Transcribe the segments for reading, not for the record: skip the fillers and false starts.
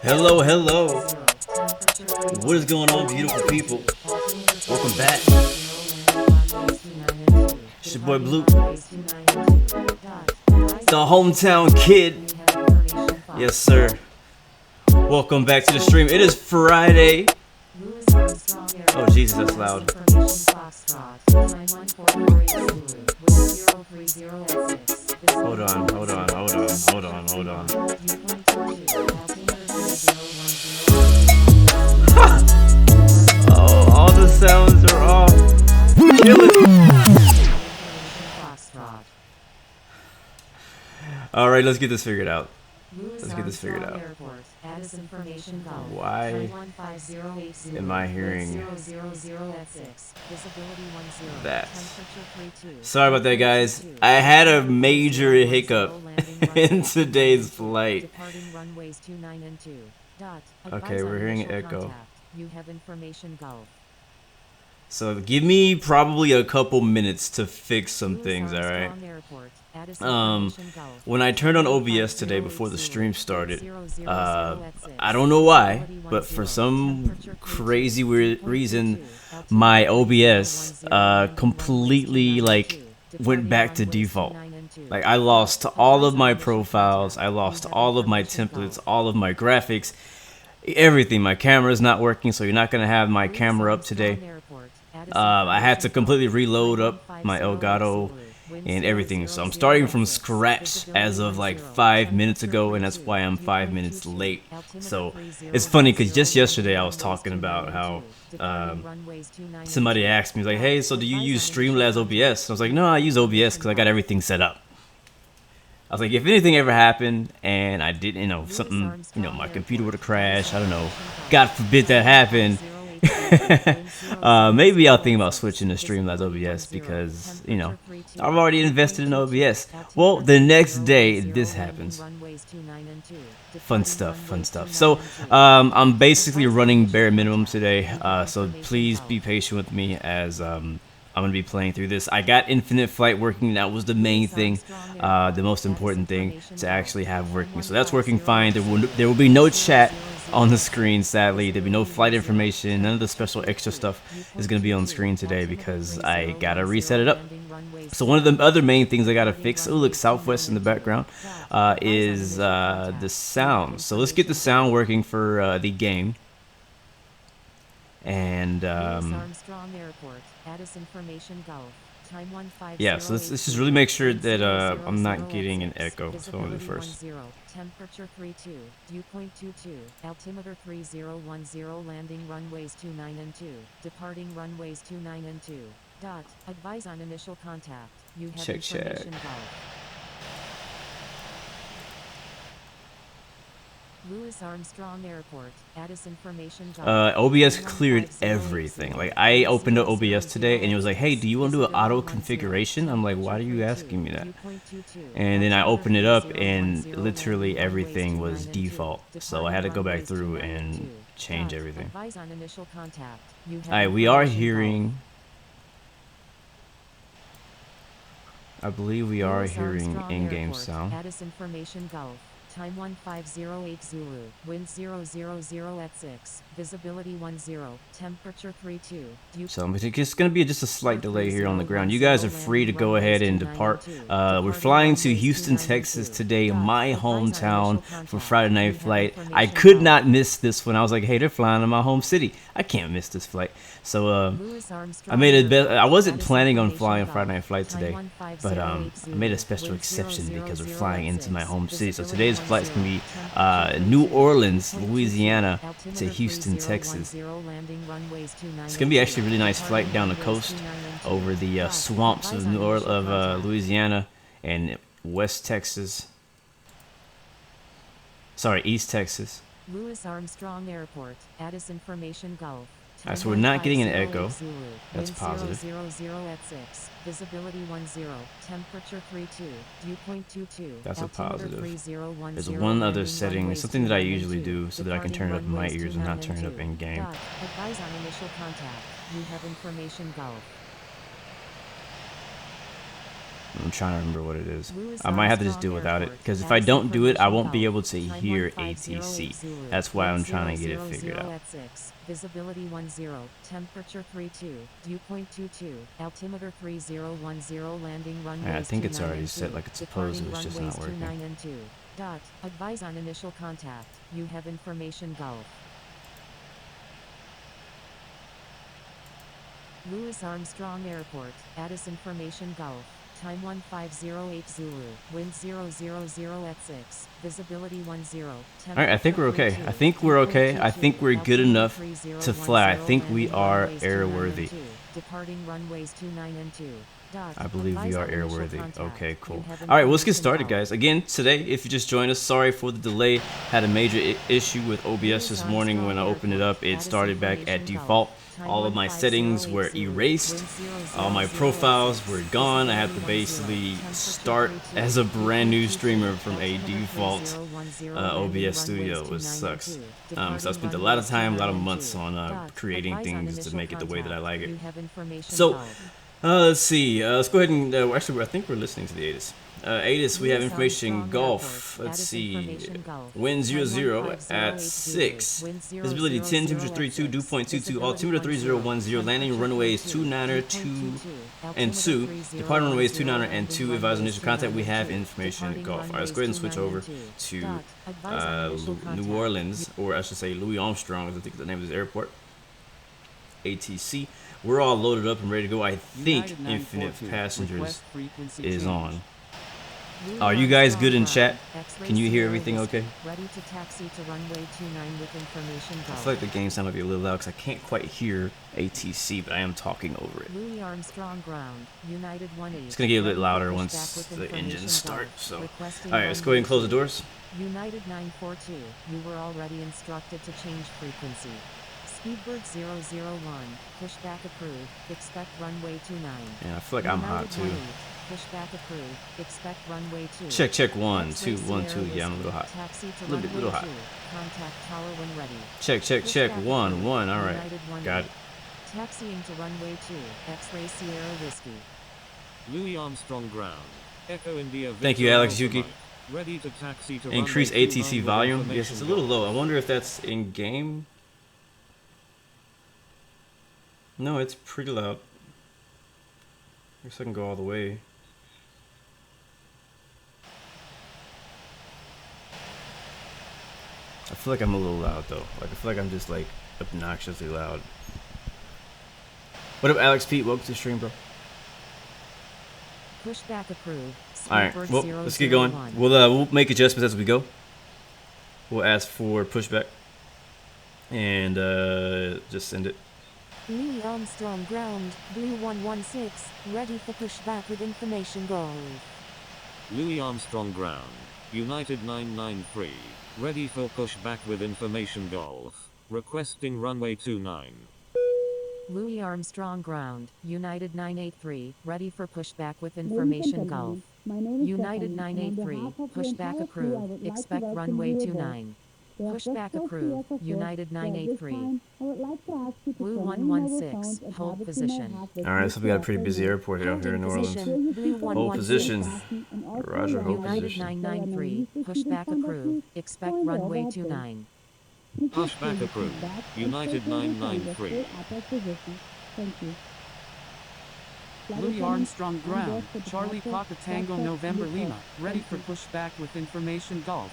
Hello, hello. What is going on, beautiful people? Welcome back. It's your boy Blue, the hometown kid. Yes, sir. Welcome back to the stream. It is Friday. Oh, Jesus, that's loud. Hold on. Oh, all the sounds are off. Killing me. All right, let's get this figured out. Why am I hearing that? Sorry about that, guys. I had a major hiccup in today's flight. Okay, we're hearing an echo. So give me probably a couple minutes to fix some things, alright? When I turned on OBS today before the stream started, I don't know why, but for some crazy weird reason, my OBS completely went back to default. Like, I lost all of my profiles, I lost all of my templates, all of my graphics, everything. My camera's not working, so you're not gonna have my camera up today. I had to completely reload up my Elgato and everything, so I'm starting from scratch as of like 5 minutes ago, and that's why I'm 5 minutes late. So it's funny because just yesterday I was talking about how somebody asked me, like, hey, so do you use Streamlabs OBS? And I was like, no, I use OBS because I got everything set up. I was like, if anything ever happened and I didn't, something, my computer would have crashed, I don't know, God forbid that happened, maybe I'll think about switching to Streamlabs OBS because, I've already invested in OBS. Well, the next day, this happens. Fun stuff. So, I'm basically running bare minimum today, so please be patient with me as, I'm going to be playing through this. I got Infinite Flight working. That was the main thing, the most important thing to actually have working. So that's working fine. There will be no chat on the screen, sadly. There'll be no flight information. None of the special extra stuff is going to be on screen today because I got to reset it up. So one of the other main things I got to fix, oh look, Southwest in the background, is the sound. So let's get the sound working for the game. And yeah, so let's just really make sure that I'm not getting an echo. So I'm gonna do first. Temperature 32, dew point 22, altimeter 3010, landing runways 29 and 2, departing runways 29 and 2. Dot. Advise on initial contact. You have information Gulf. Louis Armstrong Airport, Addis information. OBS cleared everything. Like, I opened up OBS today and it was like, hey, do you want to do an auto configuration? I'm like, why are you asking me that? And then I opened it up and literally everything was default. So I had to go back through and change everything. Alright, we are hearing, I believe we are hearing in-game sound. Time 1508 Zulu, wind 000 at 6, visibility 10, temperature 32. So it's going to be just a slight delay here on the ground. You guys are free to go ahead and depart. We're flying to Houston, Texas today, my hometown, for Friday night flight. I could not miss this one. I was like, hey, they're flying to my home city. I can't miss this flight. So I made a I wasn't planning on flying Friday night flight today, but I made a special exception because we're flying into my home city. So today's flight is going to be New Orleans, Louisiana to Houston, Texas. It's going to be actually a really nice flight down the coast over the swamps of Louisiana and West Texas. Sorry, East Texas. Louis Armstrong Airport, Addis Information Gulf. Alright, so we're not getting an echo. That's positive. 000 at 6, visibility 10, temperature 32, dew point 22. That's a positive. There's one other setting, something that I usually do so that I can turn it up in my ears and not turn it up in game. Advise on initial contact. You have information Gulf. I'm trying to remember what it is. I might have to just do it without it, because if I don't do it, I won't be able to hear ATC. That's why I'm trying to get it figured out. Visibility 10, temperature 32, dew point 22, altimeter 3010, landing runway. I think it's already set like it's supposed to, it's just not working. Advise on initial contact. You have information Gulf. Louis Armstrong Airport, Addis Information Gulf. Time 1508 Zulu, wind 000 at 6, visibility 10. Alright, I think we're okay. I think we're okay. I think we're good enough to fly. I think we are airworthy. Departing runways 29 and 2. I believe we are airworthy. Okay, cool. Alright, well, let's get started, guys. Again, today, if you just joined us, sorry for the delay. Had a major issue with OBS this morning. When I opened it up, it started back at default. All of my settings were erased. All my profiles were gone. I had to basically start as a brand new streamer from a default OBS studio, which sucks. So I spent a lot of time, a lot of months on creating things to make it the way that I like it. So let's see. Let's go ahead and actually, I think we're listening to the ATIS. ATIS, we have information Gulf. Let's see. Wind 00 at 6. Visibility 10, temperature 32, dew point 22, altimeter 3010, landing runways 29er, 2 and 2. Departing runways 29er and 2. Advise initial contact. We have information Gulf. Alright, let's go ahead and switch over to New Orleans, or I should say Louis Armstrong, I think the name of this airport. ATC. We're all loaded up and ready to go. I think Infinite Passengers is on. Are you guys good in chat? Can you hear everything okay? Ready to taxi to runway 29 with information. I feel like the game sound might be a little loud because I can't quite hear ATC, but I am talking over it. Louis Armstrong ground, United 18. It's going to get a bit louder once the engines start. So, alright, let's go ahead and close the doors. United 942, you were already instructed to change frequency. Speedbird 001, pushback approved, expect runway 29. Yeah, I feel like I'm hot too. Pushback approved, expect runway 2. Check 1 2 1 2. Yeah, I'm a little hot. A little hot. Contact tower when ready. Check 1 1. All right, got it. Taxiing to runway 2, X-ray Sierra Whiskey. Louis Armstrong ground. Echo India. Thank you, Alex Yuki. Ready to taxi to increase ATC volume. Yes, it's a little low. I wonder if that's in game. No, it's pretty loud. I guess I can go all the way. I feel like I'm a little loud though. Like I feel like I'm just like obnoxiously loud. What up, Alex Pete? Welcome to the stream, bro. Pushback approved. Alright, well, let's get going. We'll make adjustments as we go. We'll ask for pushback. And just send it. Louis Armstrong ground, Blue 116, ready for pushback with information goal. Louis Armstrong ground, United 993, ready for pushback with information Golf. Requesting runway 29. Louis Armstrong ground, United 983, ready for pushback with information Golf. United 983, pushback approved, expect runway 29. Pushback approved. United 983. Blue 116. Hold position. Alright, so we got a pretty busy airport here in New Orleans. Position. Blue Hold position. 116. Roger, hold United position. 993. Pushback approved. Expect runway 29. Pushback approved. United 993. Louis Armstrong ground, Charlie Papa Tango November Lima, ready for pushback with information Golf.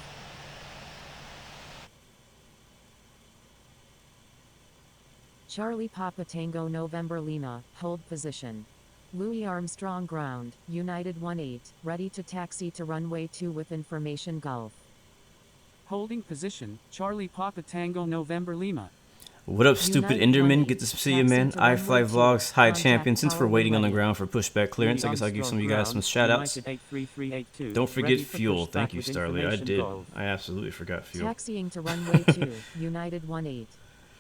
Charlie Papa Tango November Lima, hold position. Louis Armstrong ground, United 18, ready to taxi to runway 2 with information Golf. Holding position, Charlie Papa Tango November Lima. What up, stupid Enderman? Good to see you, man. I Fly Vlogs, hi champion. Since we're waiting on the ground for pushback clearance, I guess I'll give some of you guys some shout outs. Don't forget fuel. Thank you, Starly. I did. I absolutely forgot fuel. Taxiing to runway 2, United 18.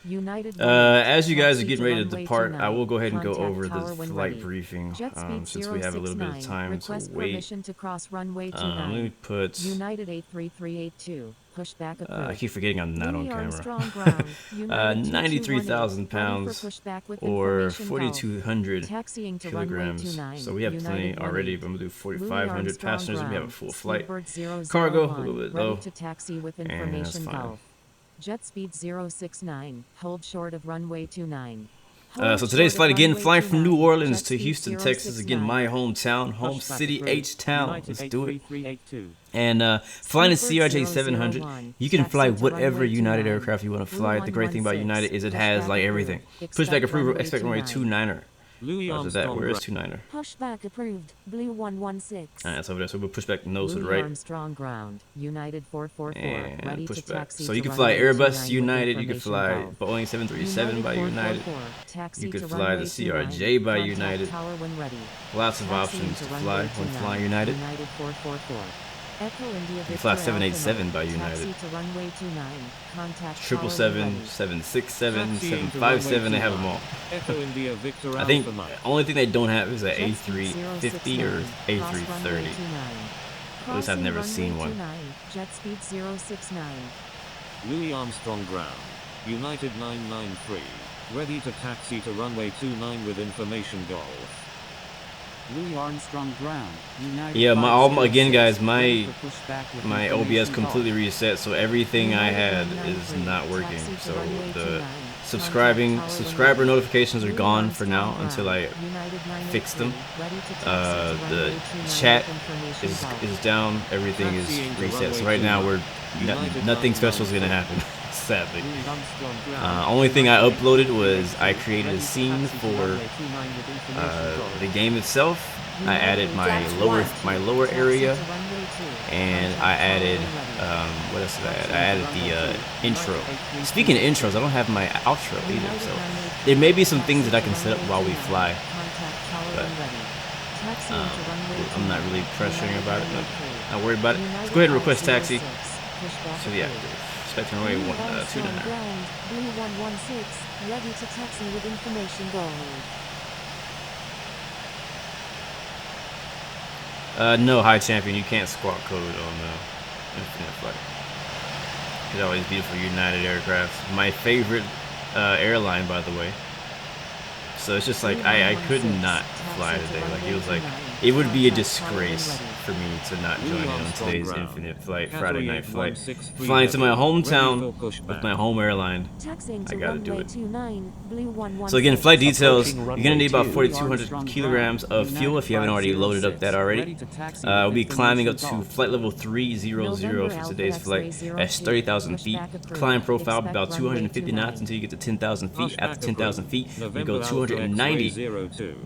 United as you guys are getting ready to depart, I will go ahead and go over the flight briefing since we have a little bit of time to wait. To cross runway 29. Let me put United 83382. Pushback approved. I keep forgetting I'm not on camera. Ground, 93,000 pounds or 4,200 taxiing to kilograms. 29, So we have plenty United already, but I'm gonna do 4,500 passengers and we have a full flight. Speedbird Cargo, a 001, little bit ready low. to taxi with And that's information fine. Golf. Jet speed 069, hold short of runway 29. So today's flight again, flying from New Orleans to Houston, Texas. Again, my hometown, home city, H-Town. Let's do it. And flying in CRJ 700, you can fly whatever United aircraft you want to fly. The great thing about United is it has like everything. Pushback approval, expect runway 29er. Louis After that, Armstrong where is 29er? Pushback approved. Blue 116. Alright, that's over there. So we'll push back nose to the Louis right. Armstrong ground. United 444. And Ready push to back. taxi So to you can fly runway Airbus 29 United, with you can information fly Golf. Boeing 737 by United. Taxi You could to fly runway the 29. CRJ by Contact United. tower when ready. Lots of Taxiing options to to runway fly when 29. flying United. United 444. Echo India You can fly Victor 787 Alpha by Taxi United. to runway 29. Contact 777, 767, 757, they have them all. Echo India Victor I think Alpha Mike. only thing they don't have is an Jet speed A350 or 069, cross runway A330. 29. At least I've Crossing never runway seen one. 29, jet speed 069. Louis Armstrong ground. United 993. Ready to taxi to runway 29 with information Golf. Louis Armstrong ground, United Yeah, again, guys, 506, ready for pushback with my information OBS Golf. completely reset, so everything I had is not working. So the subscriber notifications are gone for now until I fix them. The chat is down, everything is reset. So right now nothing special is gonna happen, sadly. Louis Armstrong ground. Only thing I uploaded was I created a scene for the game itself. I added my lower area, and I added what else did I add? I added the intro. Speaking of intros, I don't have my outro either, so there may be some things that I can set up while we fly, but I'm not really pressuring about it. Not worried about it. Let's go ahead and request taxi to the active. Expecting runway 29. Blue 116, ready to taxi with information Golf. No, High Champion, you can't squawk code on Infinite Flight. It's always beautiful United aircraft. My favorite airline, by the way. So it's just like I could not fly today. Like it was like it would be a disgrace for me to not join in on today's Infinite Flight Friday night flight. Flying to my hometown with my home airline. I gotta do it. So again, flight details. You're gonna need about 4,200 kilograms of fuel if you haven't already loaded up that already. We'll be climbing up to flight level 300 for today's flight at 30,000 feet. Climb profile about 250 knots until you get to 10,000 feet. After 10,000 feet, you go 290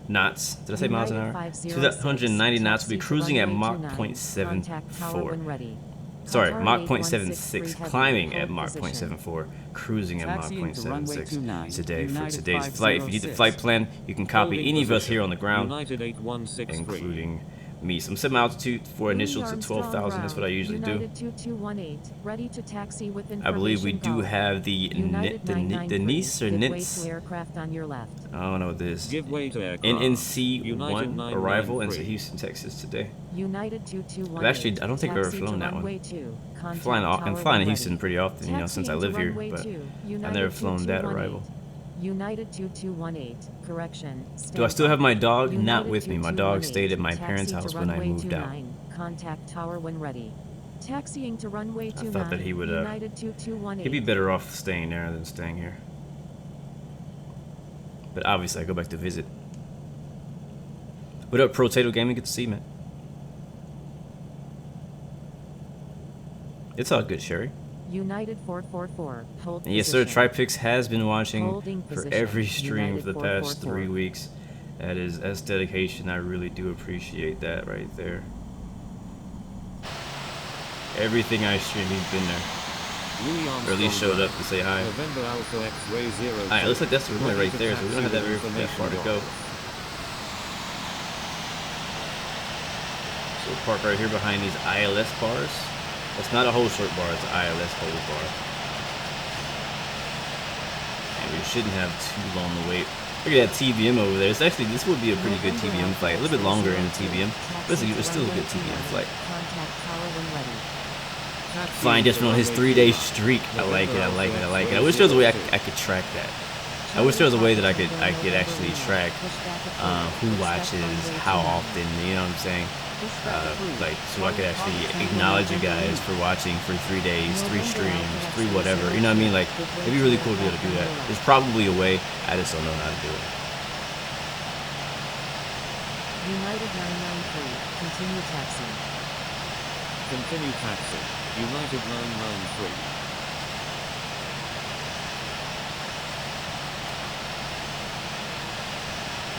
knots. Did I say miles an hour? 290 knots. We'll be cruising at Mach 0.74. Sorry, Mach 0.76. Climbing at Mach 0.74. Cruising at Mach 0.76 today for today's flight. If you need the flight plan, you can copy any of us here on the ground, including meet. I'm setting my altitude for Louis initial to Armstrong 12,000. That's what I usually do. United 2218, ready to taxi with I believe we information do Golf. have the United 993, Nice or give way Nits. to aircraft on your left. I don't know what this is. Give way to aircraft. NNCEE United ONE 993. arrival into Houston, Texas today. United 2218. But actually, I don't think I've ever flown that one. I'm flying to Houston pretty often, you know, since I live here, but I've never flown that arrival. United 2218, correction. Do I still have my dog? United Not with me. My dog 2218, stayed at my taxi parents' to house when I runway moved out. 29, contact tower when ready. Taxiing to runway 29. I thought that he would, United 2218. he'd be better off staying there than staying here. But obviously, I go back to visit. What up, Pro Tato Gaming? Good to see you, man. It's all good, Sherry. United 444, hold And yes, sir. position. Tripix has been watching Holding for position. every stream United for the past 444. 3 weeks. That's dedication. I really do appreciate that right there. Everything I stream, he's been there. Louis Or at least showed up to say hi. November Alpha X-ray 0. Alright, looks like that's the runway right there, so we don't have that far to go. So we'll park right here behind these ILS bars. It's not a whole short bar, it's an ILS whole bar. And we shouldn't have too long to wait. Look at that TBM over there. It's actually, this would be a pretty good TBM flight. A little bit longer in the TBM, but it's still a good TBM flight. Contact tower when ready. Flying just on his 3-day streak. I like it, I like it, I like it. I wish there was a way I could track that. I wish there was a way that I could actually track who watches, how often, you know what I'm saying? Like, so I could actually acknowledge you guys for watching for 3 days, 3 streams, 3 whatever. You know what I mean? Like, it'd be really cool to be able to do that. There's probably a way, I just don't know how to do it. United 993, continue taxi. Continue taxi. United 993.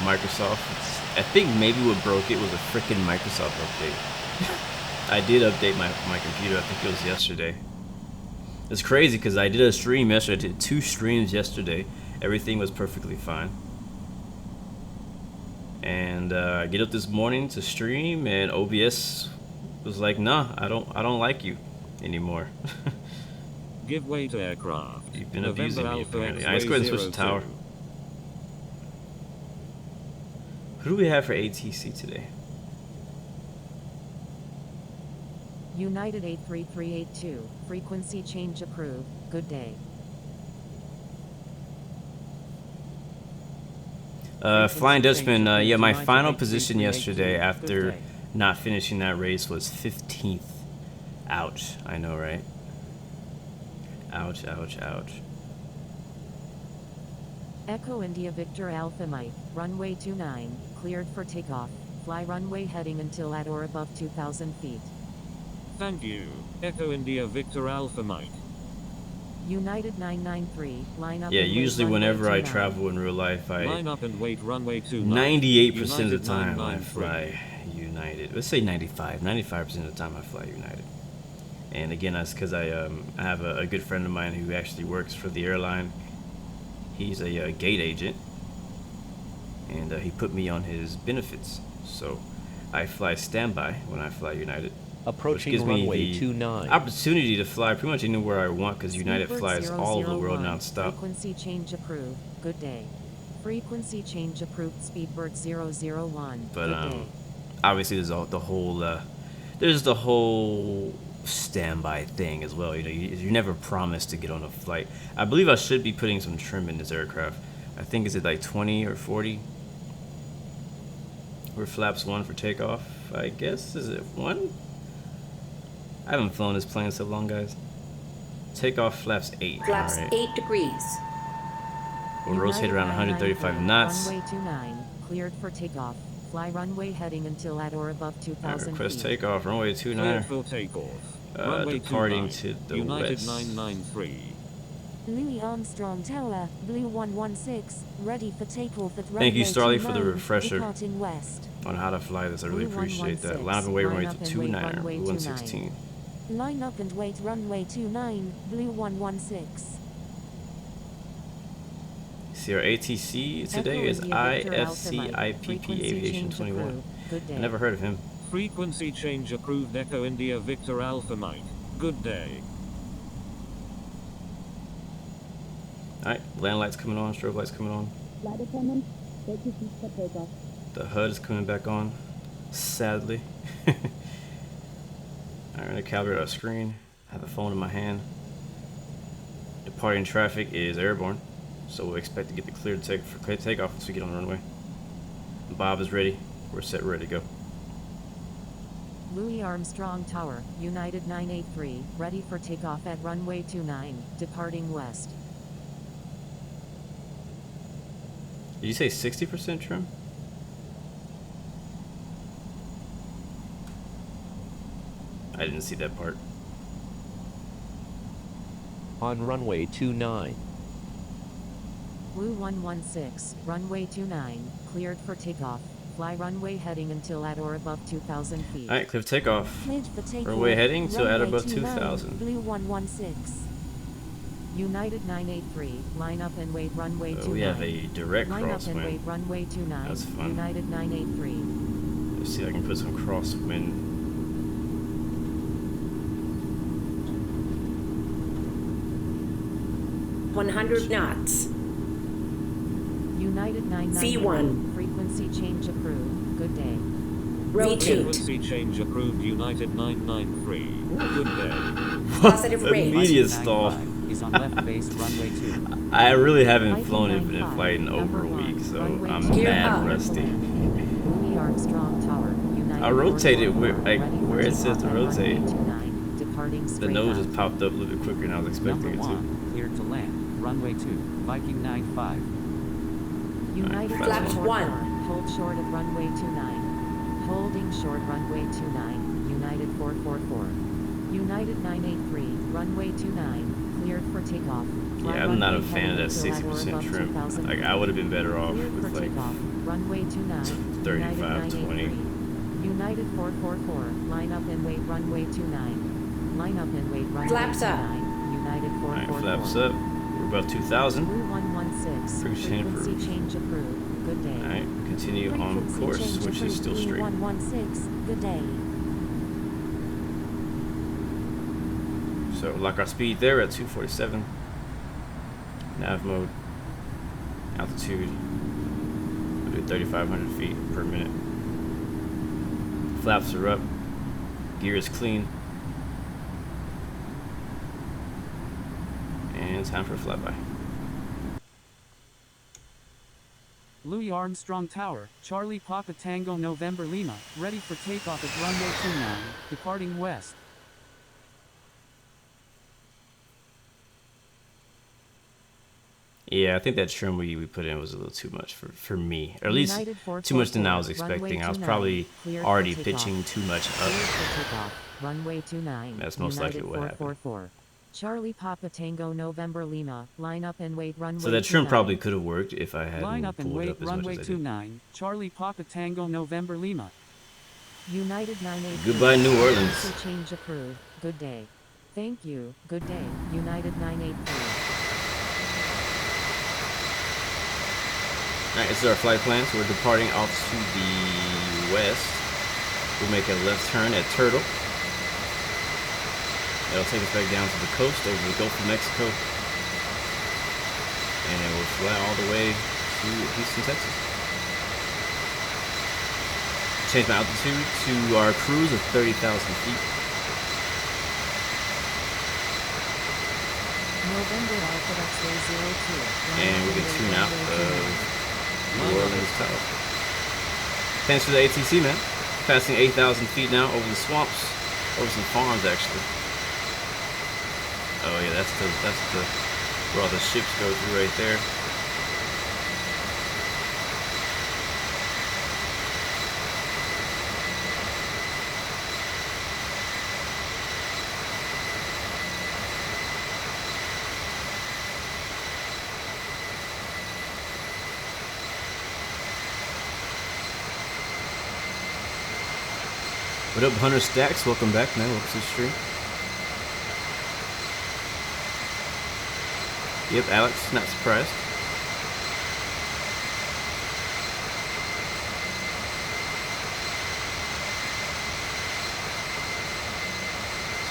Microsoft. I think maybe what broke it was a freaking Microsoft update. I did update my computer. I think it was yesterday. It's crazy because I did a stream yesterday. I did 2 streams yesterday. Everything was perfectly fine. And I get up this morning to stream, and OBS was like, "Nah, I don't like you anymore." Give way to aircraft. You've been November abusing me Alpha apparently. Alright, let's go ahead and switch the tower. Who do we have for ATC today? United 83382, frequency change approved, good day. Flying Dutchman, yeah, my final position yesterday after not finishing that race was 15th. Ouch, I know, right? Ouch, ouch, ouch. Echo India Victor Alpha Mike, runway 29, cleared for takeoff. Fly runway heading until at or above 2,000 feet. Thank you. Echo India Victor Alpha Mike. United 993, line up. Yeah, and wait usually runway whenever I 29. travel in real life, Line up and wait runway 29. 98% of the United time I 993. fly United. Let's say 95% of the time I fly United. And again, that's because I have a good friend of mine who actually works for the airline. He's a gate agent, and he put me on his benefits. So I fly standby when I fly United. Approaching which gives me runway the 29. opportunity to fly pretty much anywhere I want because United Stewart flies all over the world 001, non-stop. Frequency change approved, good day. Frequency change approved, Speedbird 001, But good day. obviously there's the whole standby thing as well. You know, you're never promised to get on a flight. I believe I should be putting some trim in this aircraft. I think is it like 20 or 40. We're flaps 1 for takeoff, I guess. Is it 1? I haven't flown this plane so long, guys. Takeoff flaps 8. Flaps All right. 8 degrees. We'll rotate around 135 knots. Runway 29, cleared for takeoff. Fly runway heading until at or above 2,000 Request feet. takeoff, runway 29. Cleared for takeoff. Runway Departing 29. to the United west. 993. Louis Armstrong Tower, Blue 116, ready for takeoff at Thank you, runway Starly, for the 29, refresher departing west. on how to fly this. I really Blue appreciate that. 116, Line up and wait, runway line up and 29, wait, runway 116. Line up and wait runway 29, Blue 116. See, our ATC today Echo is India Victor Alpha Mike, IFCIPP frequency Aviation change 21. approved, good day. I never heard of him. Frequency change approved. Echo India Victor Alpha Mike. Good day. Alright, land lights coming on, strobe lights coming on. Flight attendant, take your seats for takeoff. The HUD is coming back on, sadly. Alright, I'm gonna calibrate our screen. I have the phone in my hand. Departing traffic is airborne, so we'll expect to get the clear for takeoff once we get on the runway. Bob is ready. We're set, ready to go. Louis Armstrong Tower, United 983, ready for takeoff at runway 29, departing west. Did you say 60% trim? I didn't see that part. On runway 29. Blue 116, runway 29, cleared for takeoff. Fly runway heading until at or above 2,000 feet. Alright, clear for takeoff. Cleared for takeoff. Runway heading to at Runway above 29, 2,000. Blue 116. United 983, line up and wait runway 29. We have a direct Line up and wait crosswind. runway 29. That's fun. United 983. Let's see if I can put some crosswind. 100 knots. United 993. V1. Frequency change approved. Good day. Rotate. Frequency change approved. United 993. Good day. Positive range. Immediate stall. Is on left base runway 2. I really haven't Viking flown it 95, in flight in over a number week, one, so runway I'm 2. Gear mad up. rusty. Louis Armstrong Tower. United I rotated 444, where- like, ready for where it says takeoff to at runway rotate. 29, departing The straight nose up. just popped up a little bit quicker than I was expecting Number it to. 1, cleared to land. Runway 2, Viking 95. United Flaps 444, 1. hold short of runway 29. Holding short runway 29. United 444. United 983, runway 29, cleared for takeoff. Fly Yeah, I'm not a runway fan of that heading until at or 60% above trim. 2,000 Like, I would have been better off Cleared with for like takeoff. Runway 29. 35, United 20. 983. United 444. Line up and wait runway 29. Line up and wait runway Flaps up. 29. United Alright, 444. flaps up. We're above 2,000. Blue 116. Frequency Frequency approved. change approved. Good day. Alright, continue on Frequency course, change which is approved. still Blue straight. 116. Good day. So lock our speed there at 247. Nav mode. Altitude. We'll do 3,500 feet per minute. Flaps are up. Gear is clean. And time for a flyby. Louis Armstrong Tower, Charlie Papa Tango November Lima, ready for takeoff at runway 29, departing west. Yeah, I think that trim we put in was a little too much for me. Or at least United too much than I 444, was expecting. runway I was 29, probably cleared for already takeoff. pitching too much Cleared up. for takeoff. Runway 29. That's most likely United what happened. 444. Charlie Papa Tango November Lima, line up and wait runway So that trim 29. probably could have worked if I hadn't Line up and pulled wait up as runway much as I did. 29, Charlie Papa Tango November Lima. United 983. Goodbye, New Orleans. Frequency change approved. Good day. Thank you. Good day. United 983. Alright, this is our flight plan. So we're departing off to the west. We'll make a left turn at TURTL. That'll take us back down to the coast over the Gulf of Mexico. And then we'll fly all the way to Houston, Texas. Change my altitude to our cruise of 30,000 feet. November Alpha X-ray 02. And we can tune out of New Orleans Tower. Thanks for the ATC, man. Passing 8,000 feet now over the swamps, over some farms actually. Oh yeah, that's the where all the ships go through right there. What up, Hunter Stacks? Welcome back, man. Welcome to the stream. Yep, Alex, not surprised.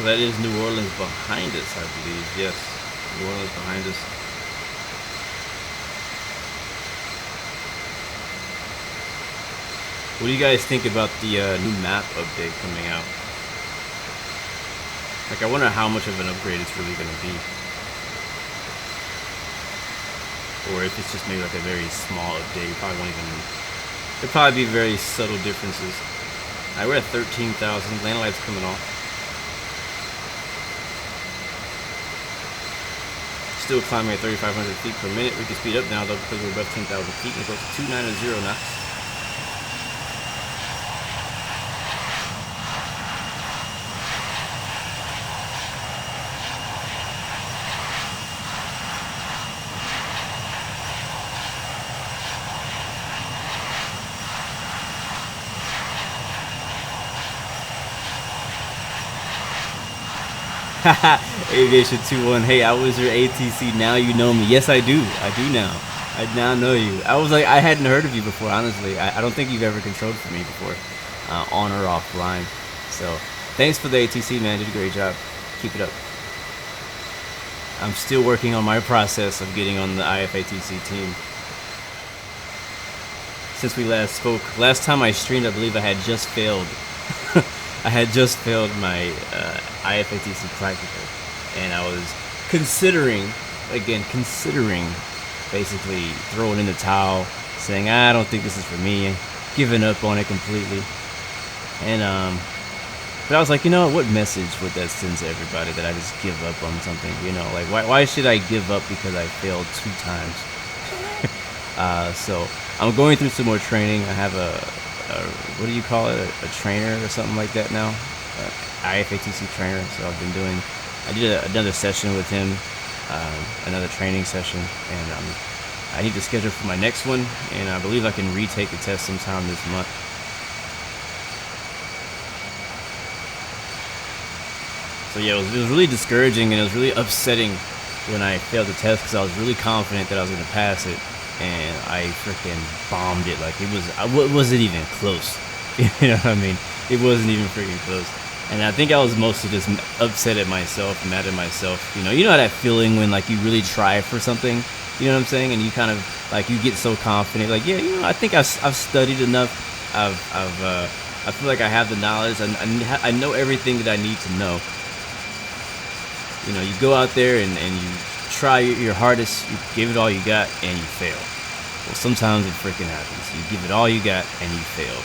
So that is New Orleans behind us, I believe. Yes, New Orleans behind us. What do you guys think about the new map update coming out? Like, I wonder how much of an upgrade it's really going to be. Or if it's just maybe like a very small update. You probably won't even... There'll probably be very subtle differences. Alright, we're at 13,000. Landing light's coming off. Still climbing at 3,500 feet per minute. We can speed up now though because we're above 10,000 feet. It goes to 290 knots. Aviation 21. Hey, I was your ATC. Now you know me. Yes, I do. I do now. I now know you. I was like, I hadn't heard of you before, honestly. I don't think you've ever controlled for me before, on or offline. So, thanks for the ATC, man. Did a great job. Keep it up. I'm still working on my process of getting on the IFATC team. Since we last spoke, last time I streamed, I believe I had just failed. I had just failed my IFATC practical, and I was considering basically throwing in the towel, saying I don't think this is for me, giving up on it completely. And but I was like, you know what message would that send to everybody that I just give up on something? You know, like why should I give up because I failed 2 times? So I'm going through some more training. I have a what do you call it, a trainer or something like that now, IFATC trainer. So I've been doing, I did another session with him, another training session, and I need to schedule for my next one, and I believe I can retake the test sometime this month. So yeah, it was really discouraging, and it was really upsetting when I failed the test because I was really confident that I was going to pass it. And I freaking bombed it. Like, it wasn't even close. You know what I mean? It wasn't even freaking close. And I think I was mostly just upset at myself, mad at myself. You know that feeling when like you really try for something. You know what I'm saying? And you kind of like you get so confident. Like, yeah, you know, I think I've studied enough. I feel like I have the knowledge. I know everything that I need to know. You know, you go out there and you try your hardest, you give it all you got, and you fail. Well, sometimes it freaking happens. You give it all you got, and you fail.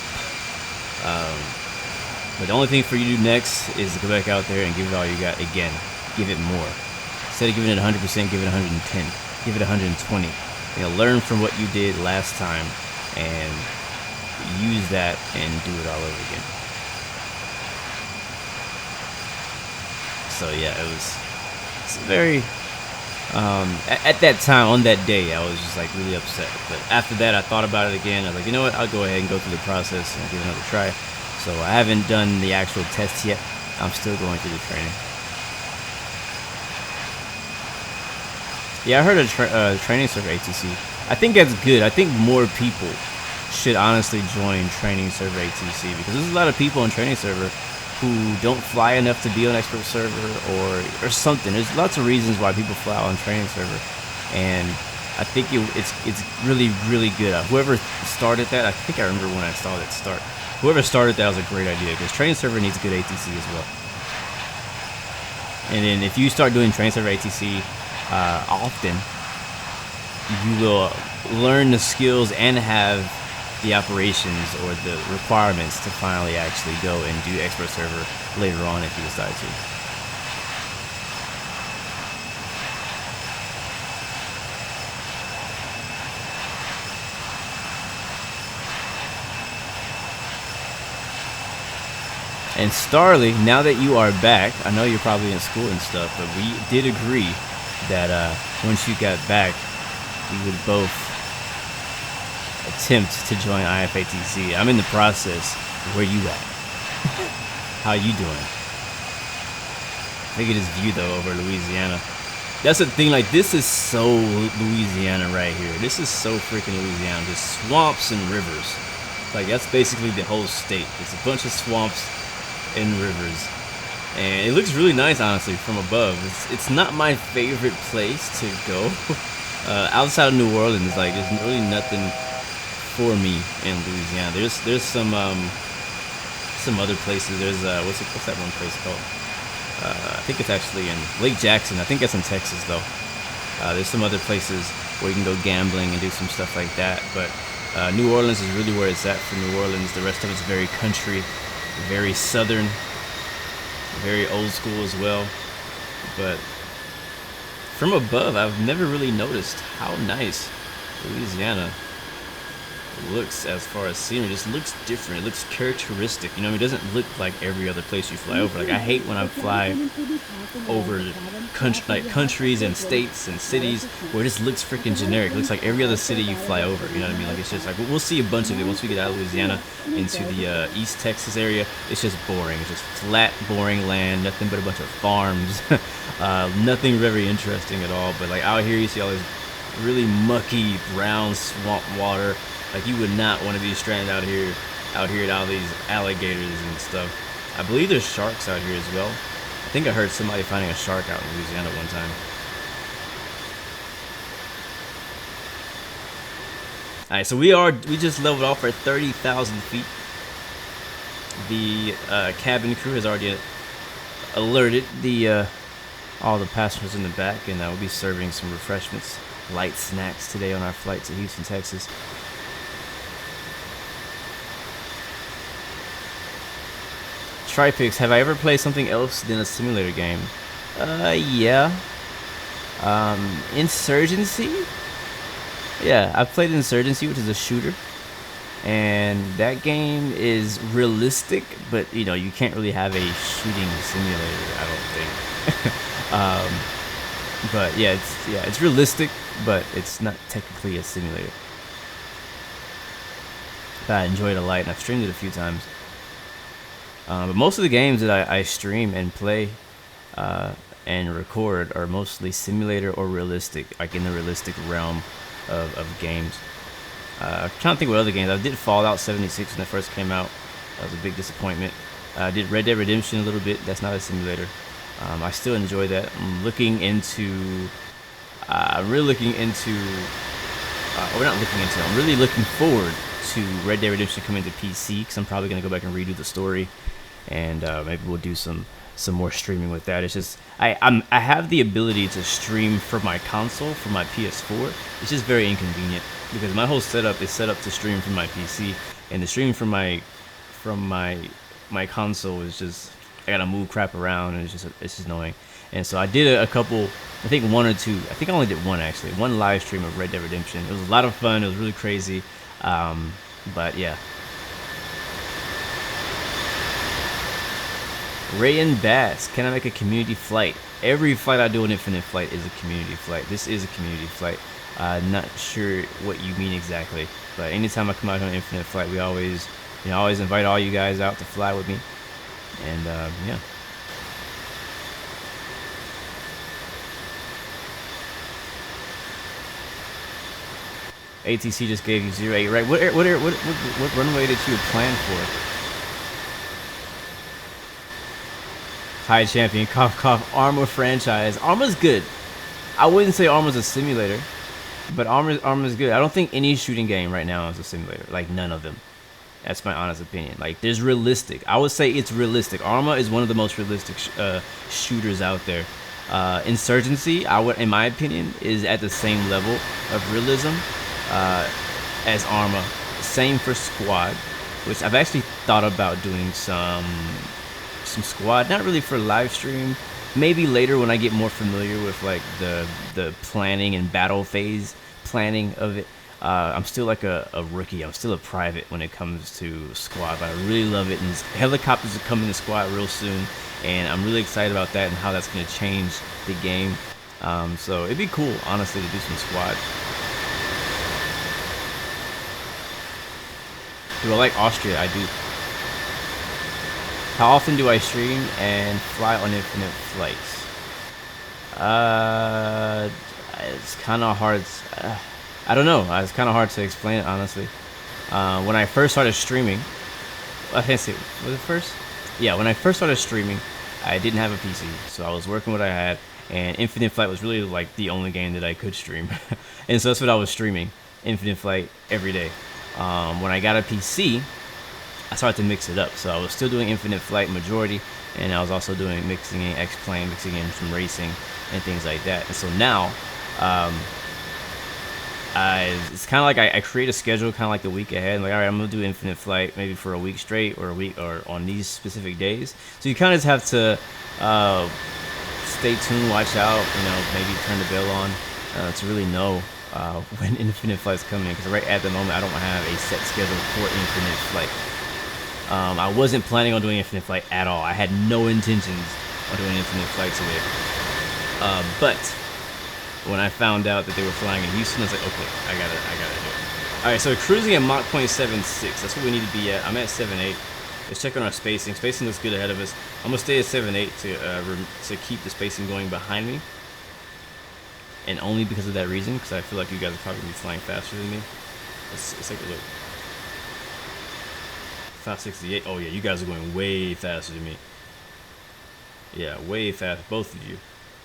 But the only thing for you to do next is to go back out there and give it all you got again. Give it more. Instead of giving it 100%, give it 110. Give it 120. You know, learn from what you did last time and use that and do it all over again. So yeah, it's very... at that time, on that day, I was just like really upset. But after that, I thought about it again. I was like, you know what? I'll go ahead and go through the process and give it another try. So I haven't done the actual test yet. I'm still going through the training. Yeah, I heard a training server ATC. I think that's good. I think more people should honestly join training server ATC because there's a lot of people on training server who don't fly enough to be on expert server or something. There's lots of reasons why people fly on training server, and I think it's really, really good. Whoever started that, I think I remember when I saw that start. Whoever started that was a great idea because training server needs good ATC as well. And then if you start doing training server ATC often, you will learn the skills and have the operations or the requirements to finally actually go and do expert server later on if you decide to. And Starly, now that you are back, I know you're probably in school and stuff, but we did agree that once you got back, we would both attempt to join IFATC. I'm in the process. Where you at? How you doing? Look at this view though over Louisiana. That's the thing, like this is so Louisiana right here. This is so freaking Louisiana. Just swamps and rivers. Like that's basically the whole state. It's a bunch of swamps and rivers. and it looks really nice, honestly, from above. It's not my favorite place to go. Outside of New Orleans, like there's really nothing for me in Louisiana. There's some other places. There's what's that one place called? I think it's actually in Lake Jackson. I think that's in Texas though. There's some other places where you can go gambling and do some stuff like that. But New Orleans is really where it's at for New Orleans. The rest of it's very country, very southern, very old school as well. But from above, I've never really noticed how nice Louisiana looks as far as scenery. It just looks different. It looks characteristic. You know, it doesn't look like every other place you fly over. Like I hate when I fly over countries and states and cities where it just looks freaking generic. It looks like every other city you fly over. You know what I mean? Like it's just like we'll see a bunch of it once we get out of Louisiana into the East Texas area. It's just boring. It's just flat, boring land. Nothing but a bunch of farms. Nothing very interesting at all. But like out here, you see all this really mucky brown swamp water. Like you would not want to be stranded out here at all these alligators and stuff. I believe there's sharks out here as well. I think I heard somebody finding a shark out in Louisiana one time. Alright, so we just leveled off at 30,000 feet. The cabin crew has already alerted all the passengers in the back, and we'll be serving some refreshments, light snacks today on our flight to Houston, Texas. Tripix, have I ever played something else than a simulator game? Yeah. Insurgency? Yeah, I've played Insurgency, which is a shooter. And that game is realistic, but you know, you can't really have a shooting simulator, I don't think. But yeah, it's realistic, but it's not technically a simulator. But I enjoyed it a lot, and I've streamed it a few times. But most of the games that I stream and play and record are mostly simulator or realistic, like in the realistic realm of games. I'm trying to think what other games. I did Fallout 76 when it first came out. That was a big disappointment. I did Red Dead Redemption a little bit. That's not a simulator. I still enjoy that. I'm looking into... I'm really looking forward to Red Dead Redemption coming to PC, because I'm probably going to go back and redo the story, and maybe we'll do some more streaming with that. It's just I have the ability to stream from my console, from my PS4. It's just very inconvenient because my whole setup is set up to stream from my PC, and the stream from my console is just, I gotta move crap around, and it's just annoying. And so I did a couple, I think one or two, I think I only did one actually, one live stream of Red Dead Redemption. It was a lot of fun. It was really crazy. But yeah. Ray and Bass, can I make a community flight? Every flight I do in Infinite Flight is a community flight. This is a community flight. Not sure what you mean exactly, but anytime I come out on Infinite Flight, we always, always invite all you guys out to fly with me. And yeah. ATC just gave you 08, right? What runway did you plan for? Hi champion, cough cough. Arma franchise. Arma's good. I wouldn't say Arma's a simulator, but Arma's good. I don't think any shooting game right now is a simulator. Like none of them. That's my honest opinion. Like there's realistic. I would say it's realistic. Arma is one of the most realistic shooters out there. Insurgency, in my opinion, is at the same level of realism as Arma. Same for Squad, which I've actually thought about doing some Squad, not really for live stream, maybe later when I get more familiar with like the planning and battle phase planning of it. I'm still like a rookie. I'm still a private when it comes to Squad, but I really love it, and helicopters are coming to Squad real soon, and I'm really excited about that and how that's going to change the game. So it'd be cool, honestly, to do some Squad. Do I like Austria? I do. How often do I stream and fly on Infinite Flights? It's kind of hard. I don't know. It's kind of hard to explain it, honestly. When I first started streaming, I can't say, was it first? Yeah, when I first started streaming, I didn't have a PC, so I was working what I had, and Infinite Flight was really like the only game that I could stream. And so that's what I was streaming, Infinite Flight every day. When I got a PC, I started to mix it up. So I was still doing Infinite Flight majority, and I was also doing mixing in X-Plane, mixing in some racing and things like that. And so now, it's kind of like I create a schedule kind of like the week ahead. Like, all right, I'm gonna do Infinite Flight maybe for a week straight, or a week, or on these specific days. So you kind of just have to stay tuned, watch out, you know, maybe turn the bell on to really know when Infinite Flight's coming. Because right at the moment, I don't have a set schedule for Infinite Flight. I wasn't planning on doing Infinite Flight at all. I had no intentions of doing Infinite Flight today. But when I found out that they were flying in Houston, I was like, okay, I gotta do it. All right, so cruising at Mach 0.76. That's what we need to be at. I'm at 7.8. Let's check on our spacing. Spacing looks good ahead of us. I'm gonna stay at 7.8 to keep the spacing going behind me, and only because of that reason, because I feel like you guys are probably gonna be flying faster than me. Let's take a look. 568. Oh yeah, you guys are going way faster than me. Yeah, way fast, both of you.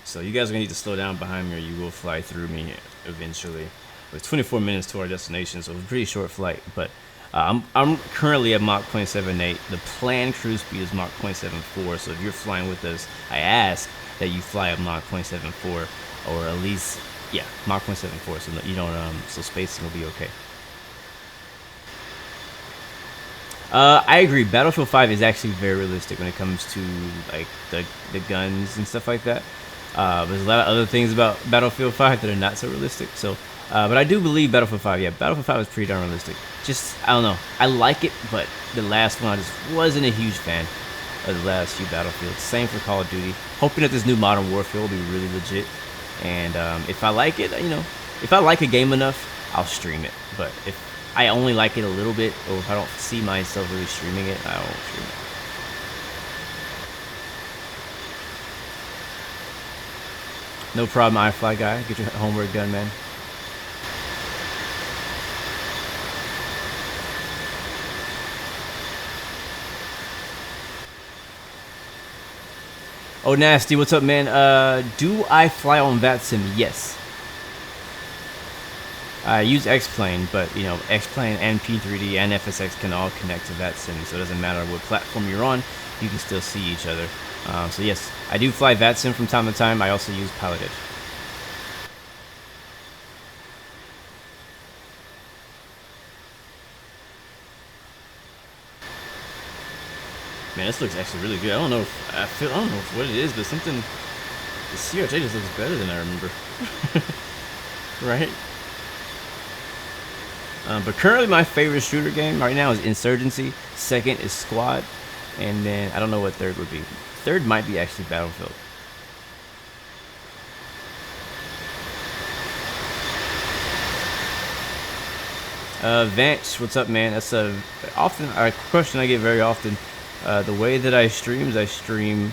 So you guys are gonna need to slow down behind me, or you will fly through me eventually. It's 24 minutes to our destination, so it's a pretty short flight. But I'm currently at Mach 0.78. The planned cruise speed is Mach 0.74. So if you're flying with us, I ask that you fly at Mach 0.74, or at least, yeah, Mach 0.74, so that you don't so spacing will be okay. I agree. Battlefield 5 is actually very realistic when it comes to like the guns and stuff like that. There's a lot of other things about Battlefield 5 that are not so realistic. So, but I do believe Battlefield 5. Yeah, Battlefield 5 is pretty darn realistic. Just, I don't know. I like it, but the last one I just wasn't a huge fan of the last few Battlefields. Same for Call of Duty. Hoping that this new Modern Warfare will be really legit. And if I like it, you know, if I like a game enough, I'll stream it. But if I only like it a little bit, or if I don't see myself really streaming it, I won't stream it. No problem, iFly guy. Get your homework done, man. Oh, Nasty, what's up, man? Do I fly on VATSIM? Yes. I use X-Plane, but, you know, X-Plane and P3D and FSX can all connect to VATSIM, so it doesn't matter what platform you're on, you can still see each other. So yes, I do fly VATSIM from time to time. I also use Pilot Edge. Man, this looks actually really good. I don't know what it is, but something, the CRJ just looks better than I remember. Right? But currently my favorite shooter game right now is Insurgency. Second is Squad. And then I don't know what third would be. Third might be actually Battlefield. Vance, what's up, man? That's a question I get very often. The way that I stream is I stream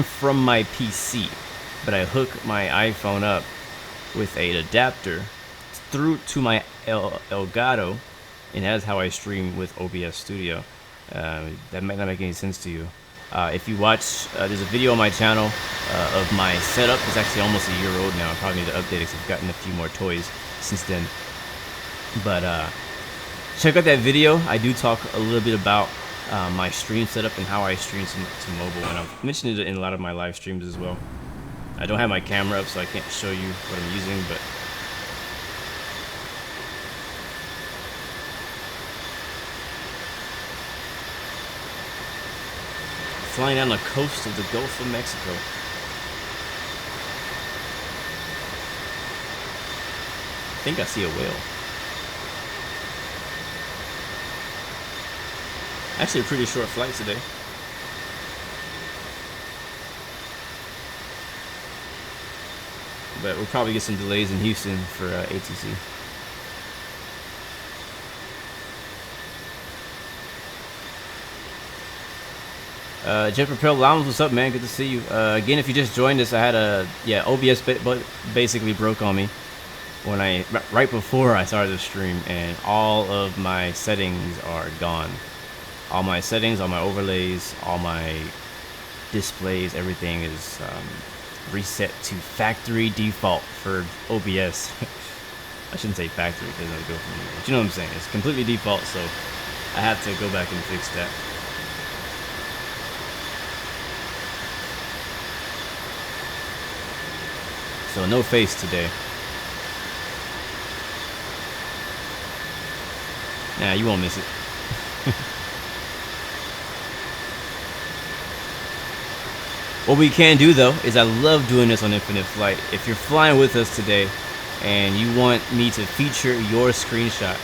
from my PC, but I hook my iPhone up with an adapter through to my Elgato, and that's how I stream with OBS Studio. That might not make any sense to you. If you watch, there's a video on my channel of my setup. It's actually almost a year old now. I probably need to update it because I've gotten a few more toys since then. But check out that video. I do talk a little bit about my stream setup and how I stream to mobile, and I've mentioned it in a lot of my live streams as well. I don't have my camera up, so I can't show you what I'm using, but flying down the coast of the Gulf of Mexico. I think I see a whale. Actually, a pretty short flight today. But we'll probably get some delays in Houston for ATC. Jet Propel Lounge, what's up, man? Good to see you. Again, if you just joined us, I had OBS basically broke on me when right before I started the stream, and all of my settings are gone. All my settings, all my overlays, all my displays, everything is reset to factory default for OBS. I shouldn't say factory because it'll go from here, but you know what I'm saying. It's completely default, so I have to go back and fix that. So no face today. Nah, you won't miss it. What we can do though is I love doing this on Infinite Flight. If you're flying with us today and you want me to feature your screenshot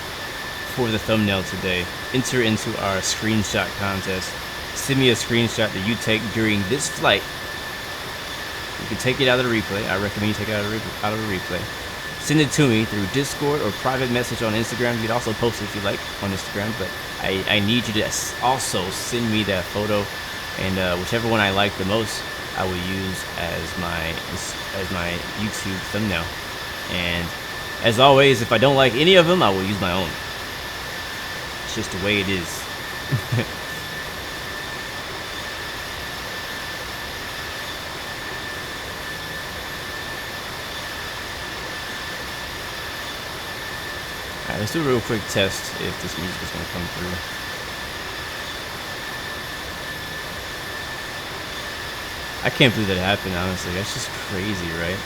for the thumbnail today, enter into our screenshot contest. Send me a screenshot that you take during this flight. You can take it out of the replay. I recommend you take it out of the replay. Send it to me through Discord or private message on Instagram. You can also post it if you like on Instagram, but I need you to also send me that photo, and whichever one I like the most, I will use as my YouTube thumbnail. And as always, if I don't like any of them, I will use my own. It's just the way it is. Alright, let's do a real quick test if this music is going to come through. I can't believe that happened, honestly. That's just crazy, right?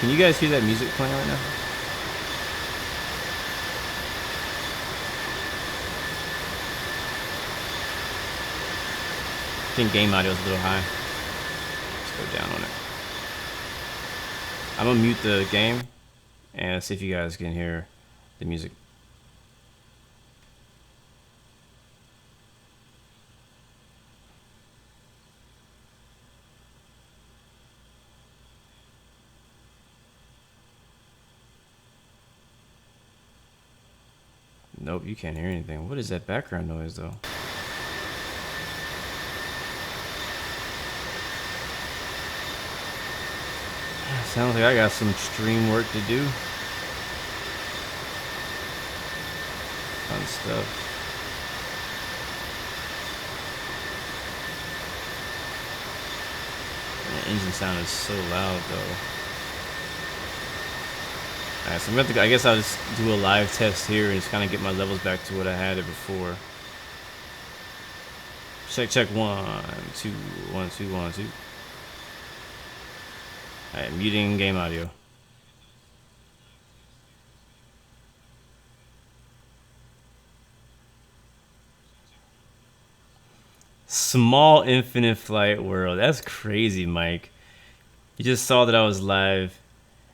Can you guys hear that music playing right now? I think game audio is a little high. Let's go down on it. I'm gonna mute the game and see if you guys can hear the music. Nope, you can't hear anything. What is that background noise though? Sounds like I got some stream work to do. Fun stuff. The engine sound is so loud though. Alright, so I'm going to, I guess I'll just do a live test here and just kind of get my levels back to what I had it before. Check 1 2 1 2 1 2. Alright, muting game audio. Small infinite flight world. That's crazy, Mike. You just saw that I was live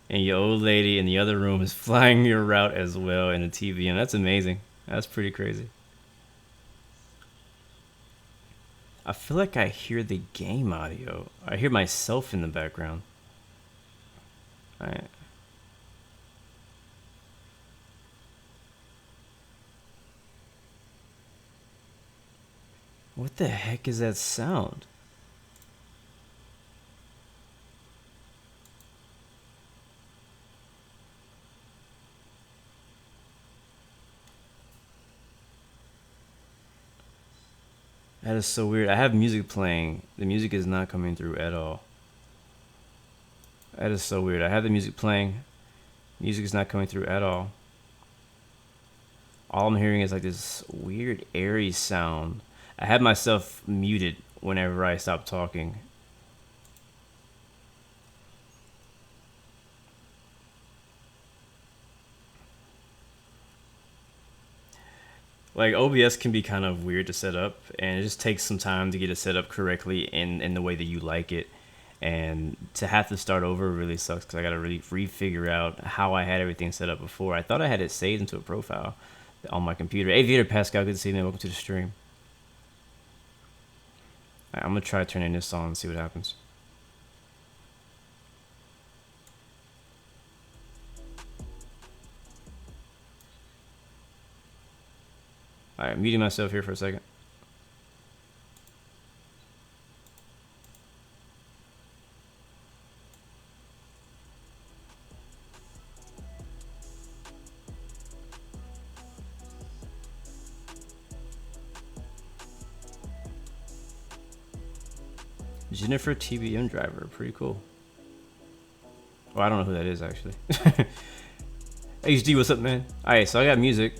and your old lady in the other room is flying your route as well in the TV, and that's amazing. That's pretty crazy. I feel like I hear the game audio. I hear myself in the background. Alright. What the heck is that sound? That is so weird. I have music playing. The music is not coming through at all. That is so weird. I have the music playing. Music is not coming through at all. All I'm hearing is like this weird airy sound. I have myself muted whenever I stop talking. Like OBS can be kind of weird to set up, and it just takes some time to get it set up correctly in the way that you like it. And to have to start over really sucks because I got to really refigure out how I had everything set up before. I thought I had it saved into a profile on my computer. Aviator Pascal, good to see you, man. Welcome to the stream. All right, I'm going to try turning this on and see what happens. All right, muting myself here for a second. Jennifer TBM driver, pretty cool. Oh, I don't know who that is actually. HD, what's up, man? Alright, so I got music.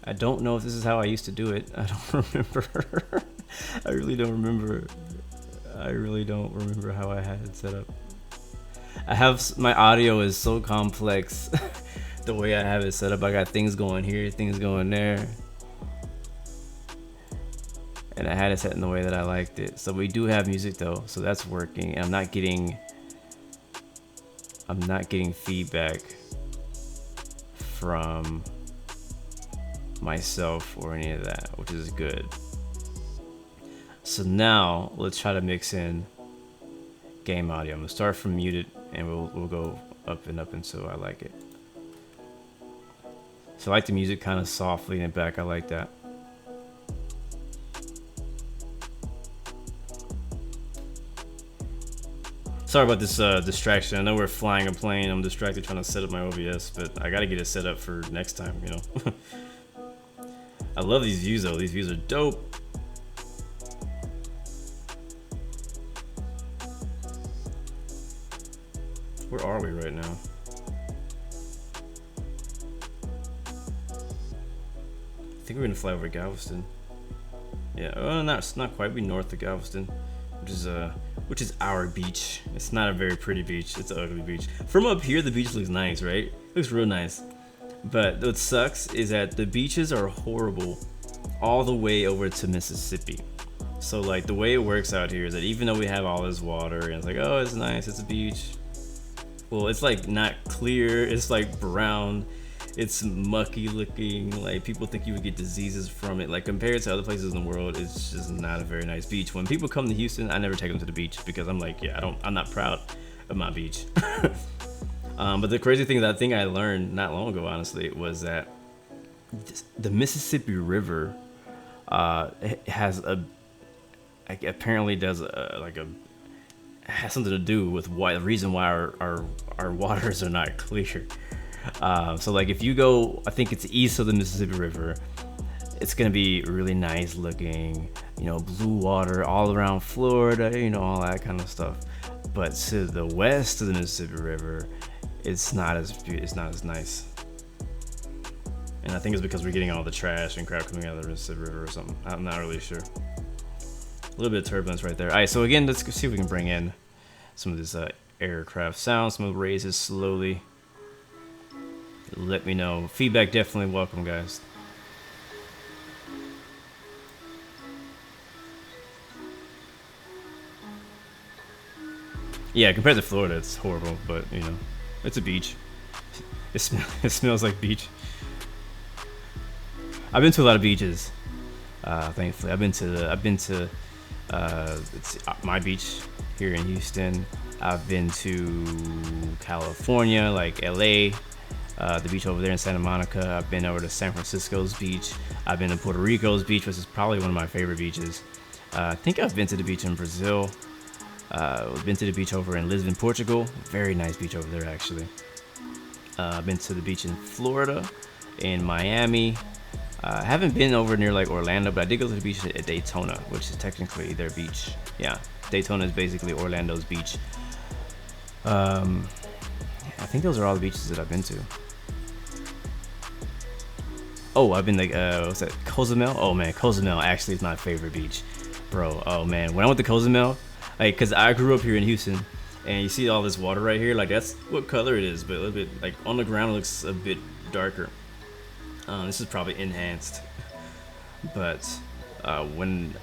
I don't know if this is how I used to do it. I don't remember. I really don't remember. I really don't remember how I had it set up. I have, my audio is so complex. The way I have it set up, I got things going here, things going there. And I had it set in the way that I liked it. So we do have music though, so that's working. And I'm not getting feedback from myself or any of that, which is good. So now let's try to mix in game audio. I'm gonna start from muted and we'll go up and up until I like it. So I like the music kind of softly in the back. I like that. Sorry about this distraction. I know we're flying a plane. I'm distracted trying to set up my OBS, but I gotta get it set up for next time, you know. I love these views though. These views are dope. Where are we right now? I think we're gonna fly over Galveston. Yeah, it's not quite. We're north of Galveston, which is our beach. It's not a very pretty beach. It's an ugly beach. From up here, the beach looks nice, right? It looks real nice. But what sucks is that the beaches are horrible all the way over to Mississippi. So like the way it works out here is that even though we have all this water and it's like, oh, it's nice, it's a beach. Well, it's like not clear. It's like brown. It's mucky looking. Like people think you would get diseases from it. Like compared to other places in the world, it's just not a very nice beach. When people come to Houston, I never take them to the beach because I'm like, yeah, I'm not proud of my beach. But the crazy thing that I think I learned not long ago, honestly, was that the Mississippi River has apparently has something to do with the reason why our waters are not clear. So like if you go, I think it's east of the Mississippi River, it's gonna be really nice looking, you know, blue water all around Florida, you know, all that kind of stuff. But to the west of the Mississippi River, it's not as nice. And I think it's because we're getting all the trash and crap coming out of the Mississippi River or something. I'm not really sure. A little bit of turbulence right there. All right, so again, let's see if we can bring in some of this aircraft sound, some of the raises slowly. Let me know. Feedback definitely welcome, guys. Yeah, compared to Florida, it's horrible, but you know, it's a beach. It smells like beach. I've been to a lot of beaches. Thankfully, I've been to it's my beach here in Houston. I've been to California, like LA, the beach over there in Santa Monica. I've been over to San Francisco's beach. I've been to Puerto Rico's beach, which is probably one of my favorite beaches. I think I've been to the beach in Brazil. I've been to the beach over in Lisbon, Portugal. Very nice beach over there, actually. I've been to the beach in Florida, in Miami. I haven't been over near like Orlando, but I did go to the beach at Daytona, which is technically their beach. Yeah, Daytona is basically Orlando's beach. I think those are all the beaches that I've been to. Oh, I've been like, what's that, Cozumel? Oh man, Cozumel actually is my favorite beach, bro. Oh man, when I went to Cozumel, like, cause I grew up here in Houston, and you see all this water right here, like that's what color it is, but a little bit, like on the ground it looks a bit darker. This is probably enhanced, but when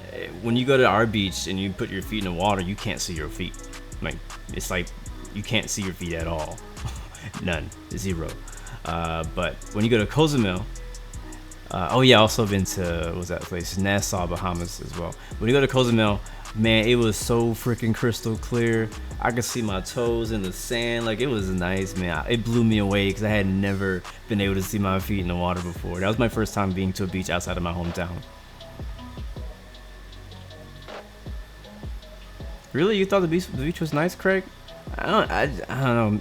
you go to our beach and you put your feet in the water, you can't see your feet. Like it's like you can't see your feet at all. None, zero. But when you go to Cozumel, oh yeah, also been to, what was that place, Nassau, Bahamas as well. When you go to Cozumel, man, it was so freaking crystal clear. I could see my toes in the sand. Like, it was nice, man. It blew me away because I had never been able to see my feet in the water before. That was my first time being to a beach outside of my hometown. Really? You thought the beach was nice, Craig? I don't know.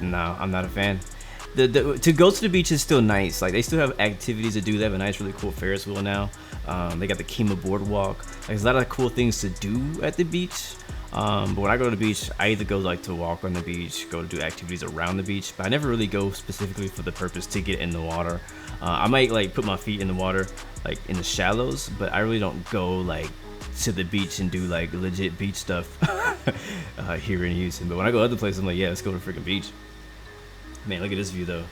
No, I'm not a fan. to go to the beach is still nice. Like they still have activities to do. They have a nice, really cool Ferris wheel now. They got the Kima boardwalk. Like, there's a lot of cool things to do at the beach. But when I go to the beach, I either go like to walk on the beach, go to do activities around the beach, but I never really go specifically for the purpose to get in the water. I might like put my feet in the water, like in the shallows, but I really don't go like to the beach and do like legit beach stuff here in Houston. But when I go other places, I'm like, yeah, let's go to the freaking beach. Man, look at this view though.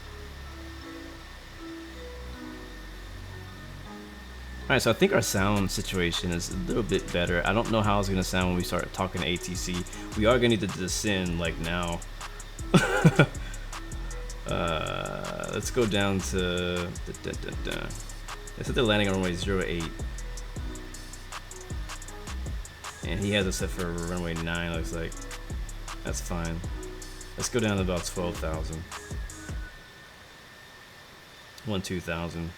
Alright, so I think our sound situation is a little bit better. I don't know how it's gonna sound when we start talking to ATC. We are gonna need to descend like now. Let's go down to They said they're landing on runway 08. And he has it set for runway 9, looks like. That's fine. Let's go down to about 12,000. 2,000. And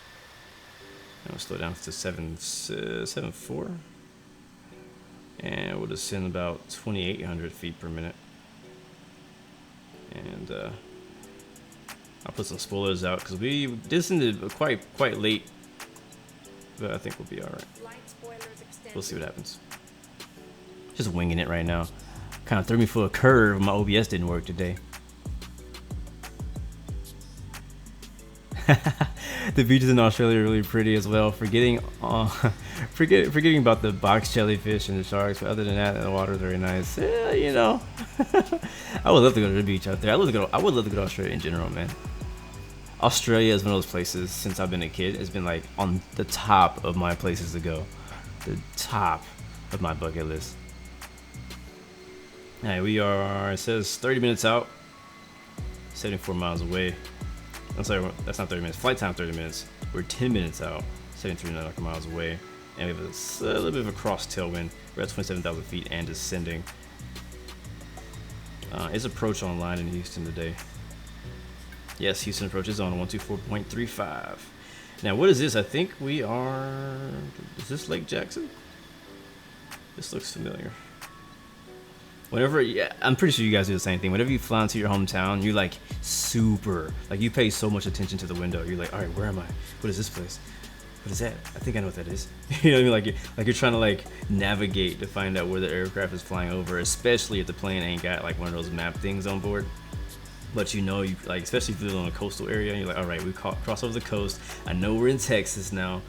we'll slow down to 7.4. And we'll descend about 2,800 feet per minute. And I'll put some spoilers out because we descended quite late. But I think we'll be alright. We'll see what happens. Just winging it right now. Kind of threw me for a curve. My OBS didn't work today. The beaches in Australia are really pretty as well. Forgetting about the box jellyfish and the sharks, but other than that, the water is very nice. Yeah, you know. I would love to go to the beach out there. I would love to go to Australia in general, man. Australia is one of those places since I've been a kid. It's been like on the top of my places to go. The top of my bucket list. Alright, we are, it says 30 minutes out, 74 miles away. I'm sorry, that's not 30 minutes. Flight time 30 minutes. We're 10 minutes out, 73 nautical miles away. And we have a little bit of a cross tailwind. We're at 27,000 feet and descending. Is approach online in Houston today? Yes, Houston approach is on 124.35. Now, what is this? I think we are, is this Lake Jackson? This looks familiar. Whenever, yeah, I'm pretty sure you guys do the same thing. Whenever you fly into your hometown, you're like super, like you pay so much attention to the window. You're like, all right, where am I? What is this place? What is that? I think I know what that is. You know what I mean? Like you're trying to like navigate to find out where the aircraft is flying over, especially if the plane ain't got like one of those map things on board. But you know, you like, especially if you live on a coastal area, and you're like, all right, we cross over the coast. I know we're in Texas now.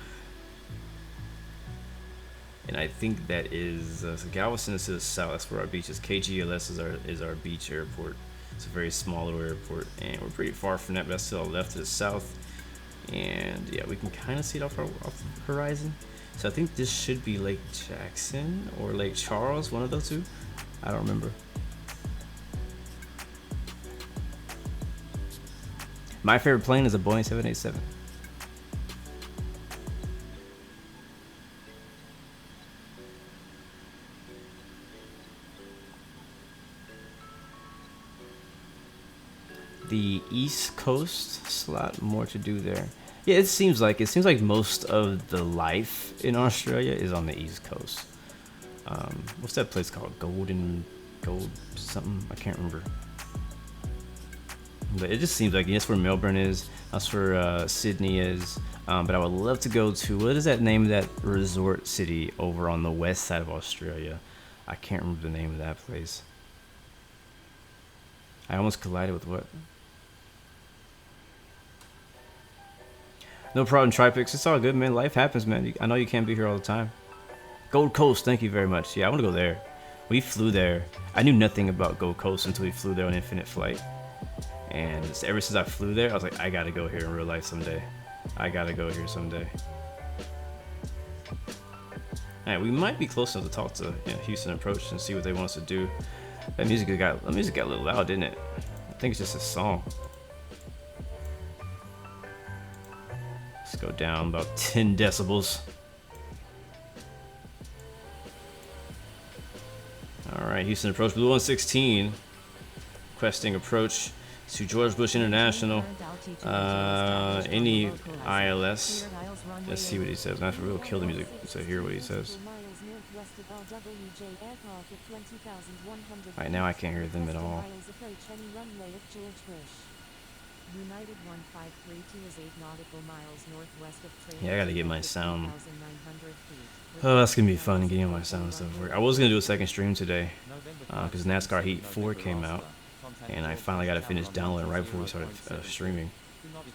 And I think that is so Galveston is to the south. That's where our beach is. KGLS is our beach airport. It's a very small little airport, and we're pretty far from that. But that's to the left to the south, and yeah, we can kind of see it off the horizon. So I think this should be Lake Jackson or Lake Charles, one of those two. I don't remember. My favorite plane is a Boeing 787. The East Coast slot, more to do there. Yeah, it seems like most of the life in Australia is on the East Coast. What's that place called? Gold something? I can't remember. But it just seems like that's where Melbourne is. That's where Sydney is. But I would love to go to, what is that name of that resort city over on the west side of Australia? I can't remember the name of that place. I almost collided with what? No problem, Tripix. It's all good, man. Life happens, man. I know you can't be here all the time. Gold Coast, thank you very much. Yeah, I want to go there. We flew there. I knew nothing about Gold Coast until we flew there on Infinite Flight. And ever since I flew there, I was like, I gotta go here in real life someday. I gotta go here someday. Alright, we might be close enough to talk to Houston Approach and see what they want us to do. That music got a little loud, didn't it? I think it's just a song. Let's go down about 10 decibels. Alright, Houston Approach, Blue 116. Requesting approach to George Bush International. Any ILS. Let's see what he says. Not for real, kill the music. So hear what he says. Right now I can't hear them at all. United 1532 is 8 nautical miles northwest of Trade. Yeah, I gotta get my sound. 2,900 feet. Oh, that's gonna be fun getting my sound stuff work. I was gonna do a second stream today because NASCAR Heat 4 came out, and I finally got to finish downloading right before we started streaming.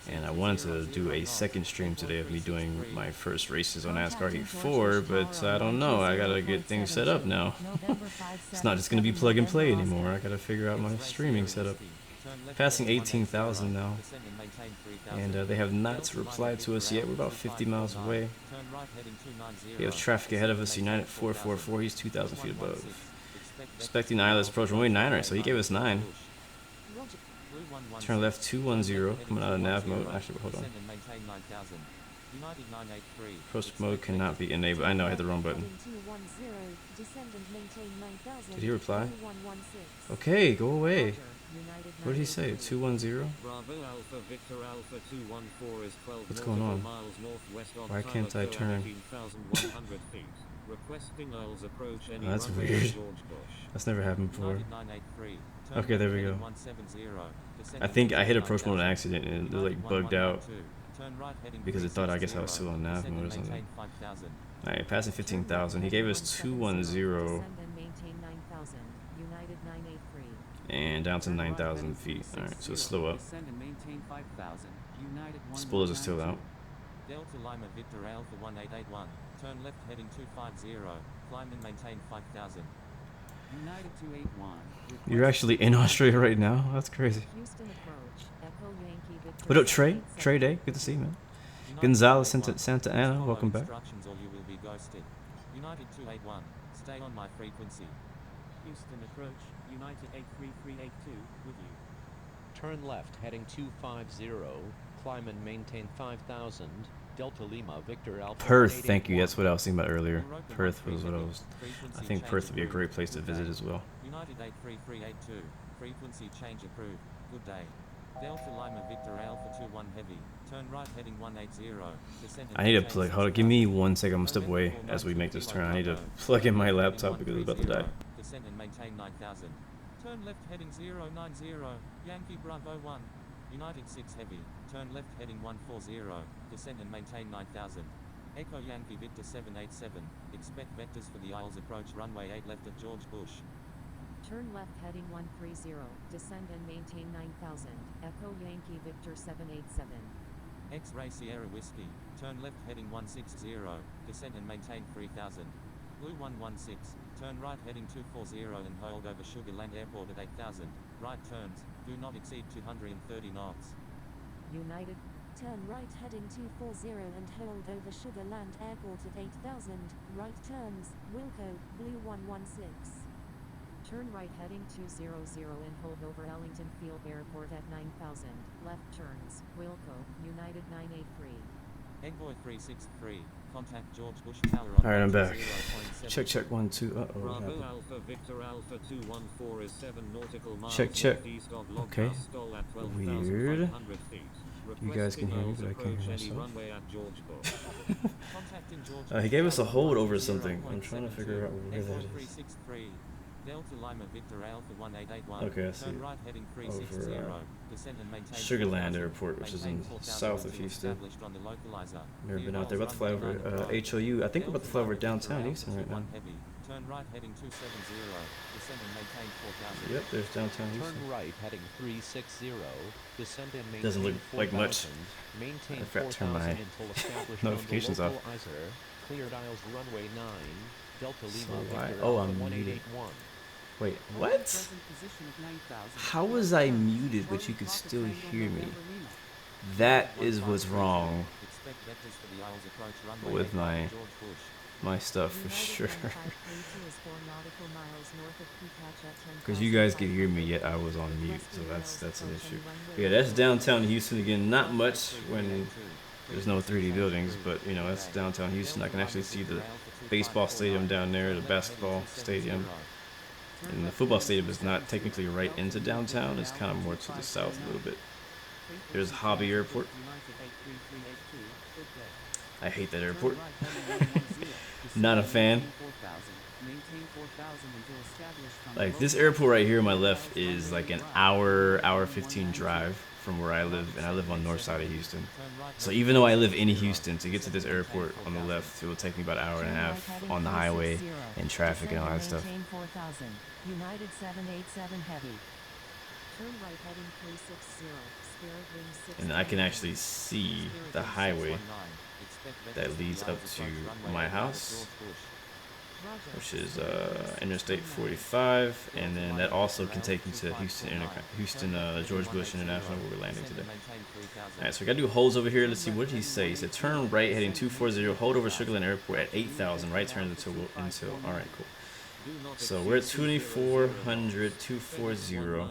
And I wanted to do a second stream today of me doing my first races on NASCAR Heat 4, but I don't know. I gotta get things set up now. It's not just gonna be plug and play anymore. I gotta figure out my streaming setup. Passing 18,000 now, and they have not replied to us yet. We're about 50 miles away. We have traffic ahead of us. United 444. He's 2,000 feet above. Expecting ILS approach runway 9, right? So he gave us 9. Turn left 210. Coming out of nav mode. Actually, hold on. Approach mode cannot be enabled. I know I hit the wrong button. Did he reply? Okay, go away. What did he say? 210? What's going on? Why can't I turn? Oh, that's weird. That's never happened before. Okay, there we go. I think I hit approach mode on accident and it like bugged out because it thought I guess I was still on nav mode or something. Alright, passing 15,000. He gave us 210 and down to 9,000 feet. Alright, so slow up. Spoilers are still out. Delta Lima Victor Alpha 1881. Turn left heading 250. Climb and maintain 5,000. United 281. You're actually in Australia right now? That's crazy. What up, Trey? Trey Day, good to see you, man. Gonzalez Santa Ana, welcome back. Instructions or you will be ghosted. United 281. Stay on my frequency. Houston approach. United 83382 with you. Turn left heading 250. Climb and maintain 5,000. Delta Lima Victor Alpha. Perth, thank you. That's what I was thinking about earlier. Perth was what I was. I think Perth would be a great place to visit as well. United 83382. Frequency change approved. Good day. Delta Lima Victor Alpha 21 heavy. Turn right heading 180. I need to plug. Hold on, give me 1 second. I'm gonna step away as we make this turn. I need to plug in my laptop because it's about to die. Descend and maintain 9,000. Turn left heading 090. Yankee Bravo 1. United 6 heavy. Turn left heading 140. Descend and maintain 9,000. Echo Yankee Victor 787. Expect vectors for the Isles approach runway 8 left at George Bush. Turn left heading 130. Descend and maintain 9,000. Echo Yankee Victor 787. X-Ray Sierra Whiskey. Turn left heading 160. Descend and maintain 3,000. Blue 116. Turn right heading 240 and hold over Sugar Land Airport at 8,000. Right turns. Do not exceed 230 knots. United. Turn right heading 240 and hold over Sugar Land Airport at 8,000. Right turns. Wilco. Blue 116. Turn right heading 200 and hold over Ellington Field Airport at 9,000. Left turns. Wilco. United 983. Envoy 363. Contact George Bush Tower on. Alright, I'm back. Check 1 2. Bravo Alpha Victor Alpha 214 is 7 nautical miles Check. northeast of Okay. Locastal at Weird. 12,500 feet. You guys can hear me, but I can't hear Requesting myself. runway at George Bush. Contacting George He gave us a Bush hold Tower over at something. I'm 0.72. trying to figure out where Envoy that is. 363. Delta Lima Victor Alpha 1881. Okay, I see Turn it. right heading 360. Over, Descend and maintain Sugar Land 4,000. Airport, which is in Maintain 4,000 south of until Houston. established on the localizer. Never The been out there. About to fly runway over 9 HOU. I think we're about to fly over downtown Houston right now. Heavy. Turn right heading 270. Descend and maintain 4,000. Yep, there's downtown Houston. Turn right heading 360. Descend and maintain Doesn't look like much. 4,000. Maintain I forgot to turn my 4,000 until established notifications on off. the localizer. Cleared aisles runway 9. Delta Lima So why- Victor oh, Alpha I'm muted. 1881. Wait, what? How was I muted but you could still hear me? That is what's wrong Expect vectors for the Isles approach runway with 8 my left at George Bush. my stuff for United sure. 1532 is 4 nautical miles north of Peacock at 10,000. Because you guys could hear me yet I was on mute, so that's an issue. Yeah, that's downtown Houston again. Not much when there's no 3D buildings, but you know that's downtown Houston. I can actually see the baseball stadium down there, the basketball stadium. And the football stadium is not technically right into downtown. It's kind of more to the south a little bit. There's Hobby Airport. I hate that airport. Not a fan. maintain 4000 until established on Like the this local airport right here on my runway left is runway like an 8 left, hour, heading hour 15 2192. drive from where I live, and I live on north side of Houston. Turn right So heading even though I live 360, in Houston, to get to this descend and maintain airport on the 4000. left, it will take me about an hour and a Turn right half heading on the highway 360. and traffic and Descend all and that stuff. maintain 4000. United 787 Heavy. Turn right heading 360. Spirit wing 6. And I can actually see the highway that leads up to my house, which is Interstate 45, and then that also can take me to Houston George Bush International, where we're landing today. Alright, so we gotta do holds over here. Let's see, what did he say? He said turn right heading 240, hold over Sugar Land Airport at 8,000, right turn until, alright, cool. So we're at 2400, 240.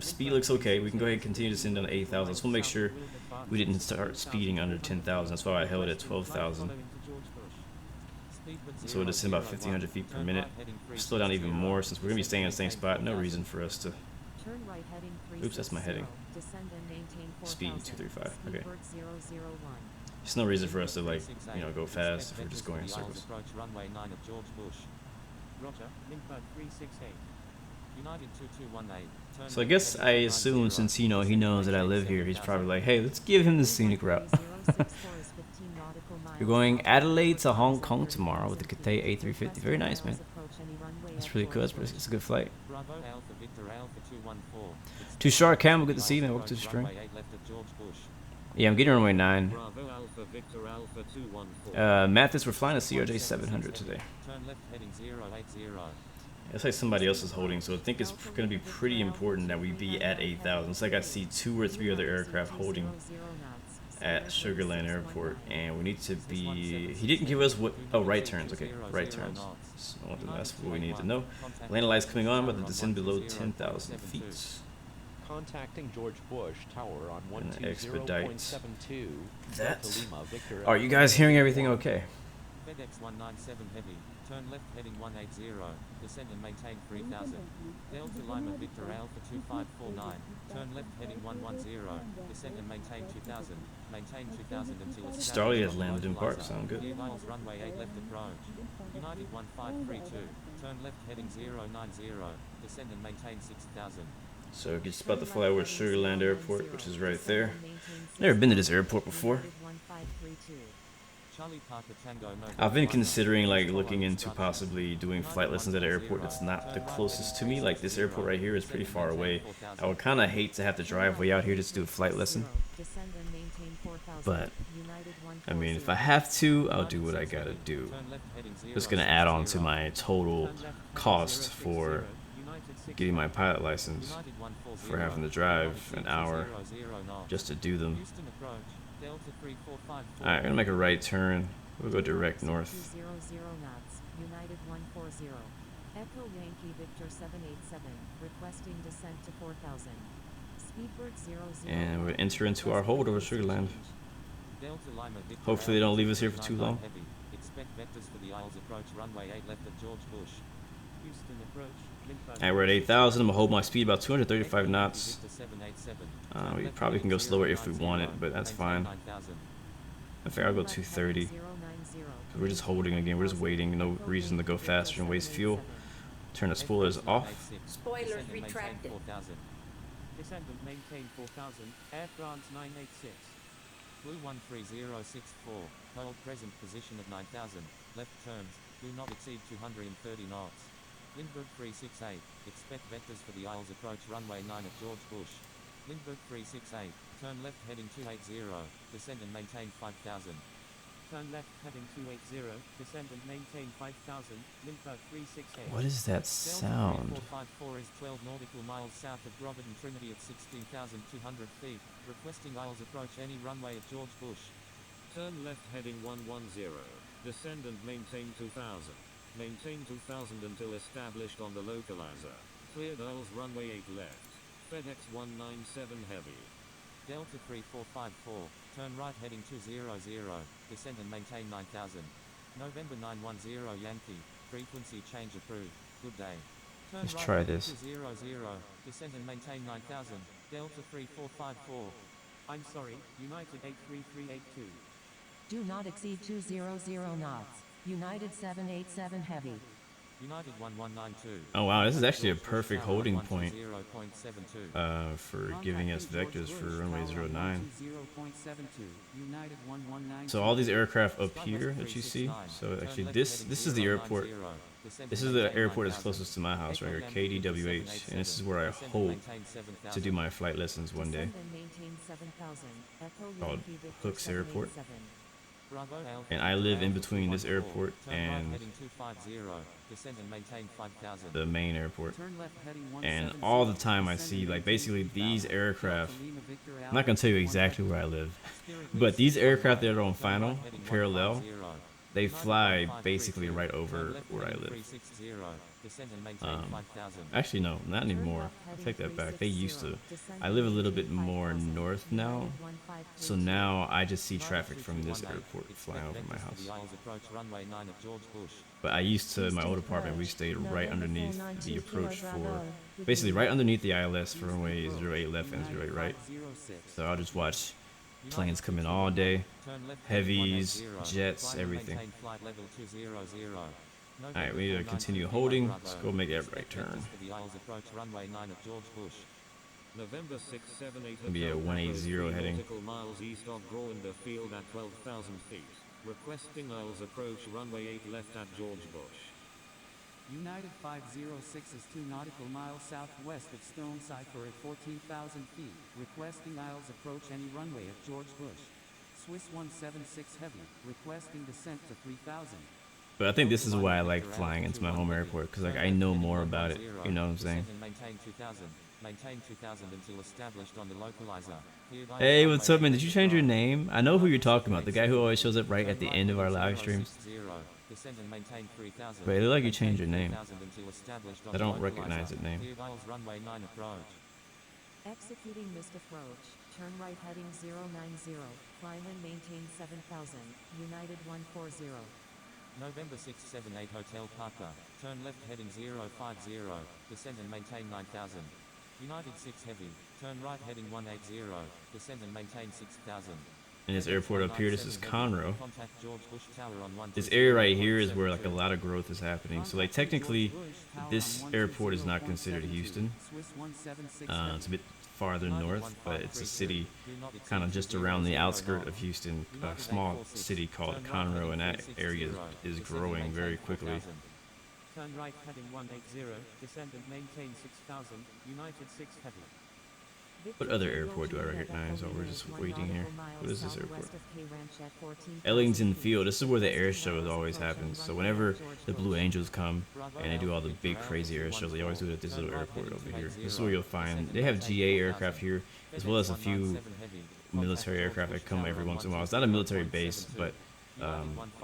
Speed looks okay. We can go ahead and continue to send down to 8,000. Just want to make sure we didn't start speeding under 10,000. That's why I held it at 12,000. So we'll just send about 1,500 feet per minute. Slow down even more since we're going to be staying in the same spot. No reason for us to... Turn right heading 360. Oops, that's my heading. Descend and maintain 4000. Speed 235. Okay. Speedbird 001. There's no reason for us to, like, you know, go fast if we're just going in circles. Runway 9 at George Bush. Roger, LINKK 368. United 2218. So I guess I assume since, you know, he knows that I live here, he's probably like, hey, let's give him the scenic route. You're going Adelaide to Hong Kong tomorrow with the Cathay A350. Very nice, man. That's really cool. It's a good flight. To SHAAK Campbell, good to see you, man. Welcome to the stream. Yeah, I'm getting runway 9. Mathis, we're flying a CRJ 700 today. Turn left heading 080. It's like somebody else is holding, so I think it's going to be pretty important that we be at 8,000. It's like I see 2 or 3 other aircraft holding at Sugar Land Airport, and we need to be... He didn't give us what... Oh, right turns. Okay, right turns. So that's what we need to know. Landing lights coming on, but the descend below 10,000 feet. Contacting George Bush Tower on Expedite 120.72. that. Lima, Victor Are you guys hearing everything okay? FedEx 197 Heavy. Turn left heading 180. Descend and maintain 3000. Delta Lima Victor Alpha 2549. Turn left heading 110. Descend and maintain 2000. Maintain 2000 until Starley has landed in park. Sound good. Miles runway 8 left approach. United 1532. Turn left heading 090. Descend and maintain 6000. So just about to fly over Sugar Land Airport, which is right there. Never been to this airport before. I've been considering like looking into possibly doing flight lessons at an airport that's not the closest to me. Like this airport right here is pretty far away. I would kind of hate to have to drive way out here just to do a flight lesson. But I mean, if I have to, I'll do what I gotta do. Just gonna add on to my total cost for getting my pilot license for having to drive an hour just to do them. Alright, I'm gonna make a right turn. We'll go direct north. United 140. Echo Yankee Victor 787. Requesting descent to 4000. Speedbird 00. And we'll enter into our hold over Sugar Land. Hopefully they don't leave us here for too long. Expect vectors for the Isles approach runway 8 left at George Bush. Houston approach. And we're at 8,000. I'm gonna hold my speed about 235 knots. We probably can go slower if we want it, but that's fine. I think I'll go 230. We're just holding again. We're just waiting. No reason to go faster and waste fuel. Turn the spoilers off. Spoilers retracted. Descendant maintain 4000. Air France 986. Blue 13064. Hold present position at 9000. Left turns. Do not exceed 230 knots. Lindbergh 368. Expect vectors for the Isles approach runway 9 at George Bush. Lindbergh 368. Turn left heading 280. Descend and maintain 5000. Turn left heading 280. Descend and maintain 5000. Lindbergh 368. What is that sound? Delta 454 is 12 nautical miles south of Groverton Trinity at 16,200 feet. Requesting Isles approach any runway at George Bush. Turn left heading 110. Descend and maintain 2000. Maintain 2000 until established on the localizer. Cleared Isles runway 8 left. FedEx 197 Heavy. Delta 3454. Turn right heading 200. Descend and maintain 9000. November 910 Yankee. Frequency change approved. Good day. Turn Let's right try heading this. 200. Descend and maintain 9000. Delta 3454. I'm sorry, United 83382. Do not exceed 200 knots. United 787 Heavy. United 1192. Oh wow, this is actually a George Bush perfect Tower holding 120.72. point for giving us vectors for runway 09. 0.72. United 119. So all these aircraft up here that you see. So actually this is the airport. This is the airport that's closest to my house right here, KDWH, and this is where I hope to do my flight lessons one day. Called Hooks Airport. And I live in between this airport and the main airport. And all the time I see, like, basically these aircraft, I'm not going to tell you exactly where I live, but these aircraft that are on final, parallel, they fly basically right over where I live. Actually, no, not anymore. I take that back. They used to. I live a little bit more north now, so now I just see traffic from this airport flying over my house. But I used to, in my old apartment, we stayed right underneath the approach for, basically right underneath the ILS for runway 08 left and 08 right. So I'll just watch planes come in all day, heavies, jets, everything. Alright, we need to continue holding. Let's go make that right turn. November 678 It'll be a 180 heading. miles east of Groinder Field at 12,000 feet. Requesting ILS approach runway 8 left at George Bush. United 506 is 2 nautical miles southwest of Stone Cipher at 14,000 feet. Requesting ILS approach any runway at George Bush. Swiss 176 Heavy. Requesting descent to 3,000. But I think this is why I like flying into my home airport, because like I know more about it, you know what I'm saying? Maintain 2000 until established on the localizer. Hey, what's up, man? Did you change your name? I know who you're talking about, the guy who always shows up right at the end of our live streams. But it looked like you changed your name. I don't recognize that name. Executing missed approach. Turn right heading 090. Climb and maintain 7000. United 140. November 678 Hotel Parker. Turn left heading 050. Descend and maintain 9000. United 6 Heavy. Turn right heading 180. Descend and maintain 6000. In this airport up here, this is Conroe. This area right here is where like a lot of growth is happening. So like technically, this airport is not considered Houston. It's a bit farther north, but it's a city kind of just around the outskirt of Houston, a small city called Conroe, and that area is growing very quickly. Turn right heading 180, descend and maintain 6000, United 6 Heavy. What other airport do I recognize? Oh, we're just waiting here. What is this airport? Ellington Field. This is where the air shows always happens. So whenever the Blue Angels come and they do all the big crazy air shows, they always do it at this little airport over here. This is where you'll find, they have GA aircraft here, as well as a few military aircraft that come every once in a while. It's not a military base, but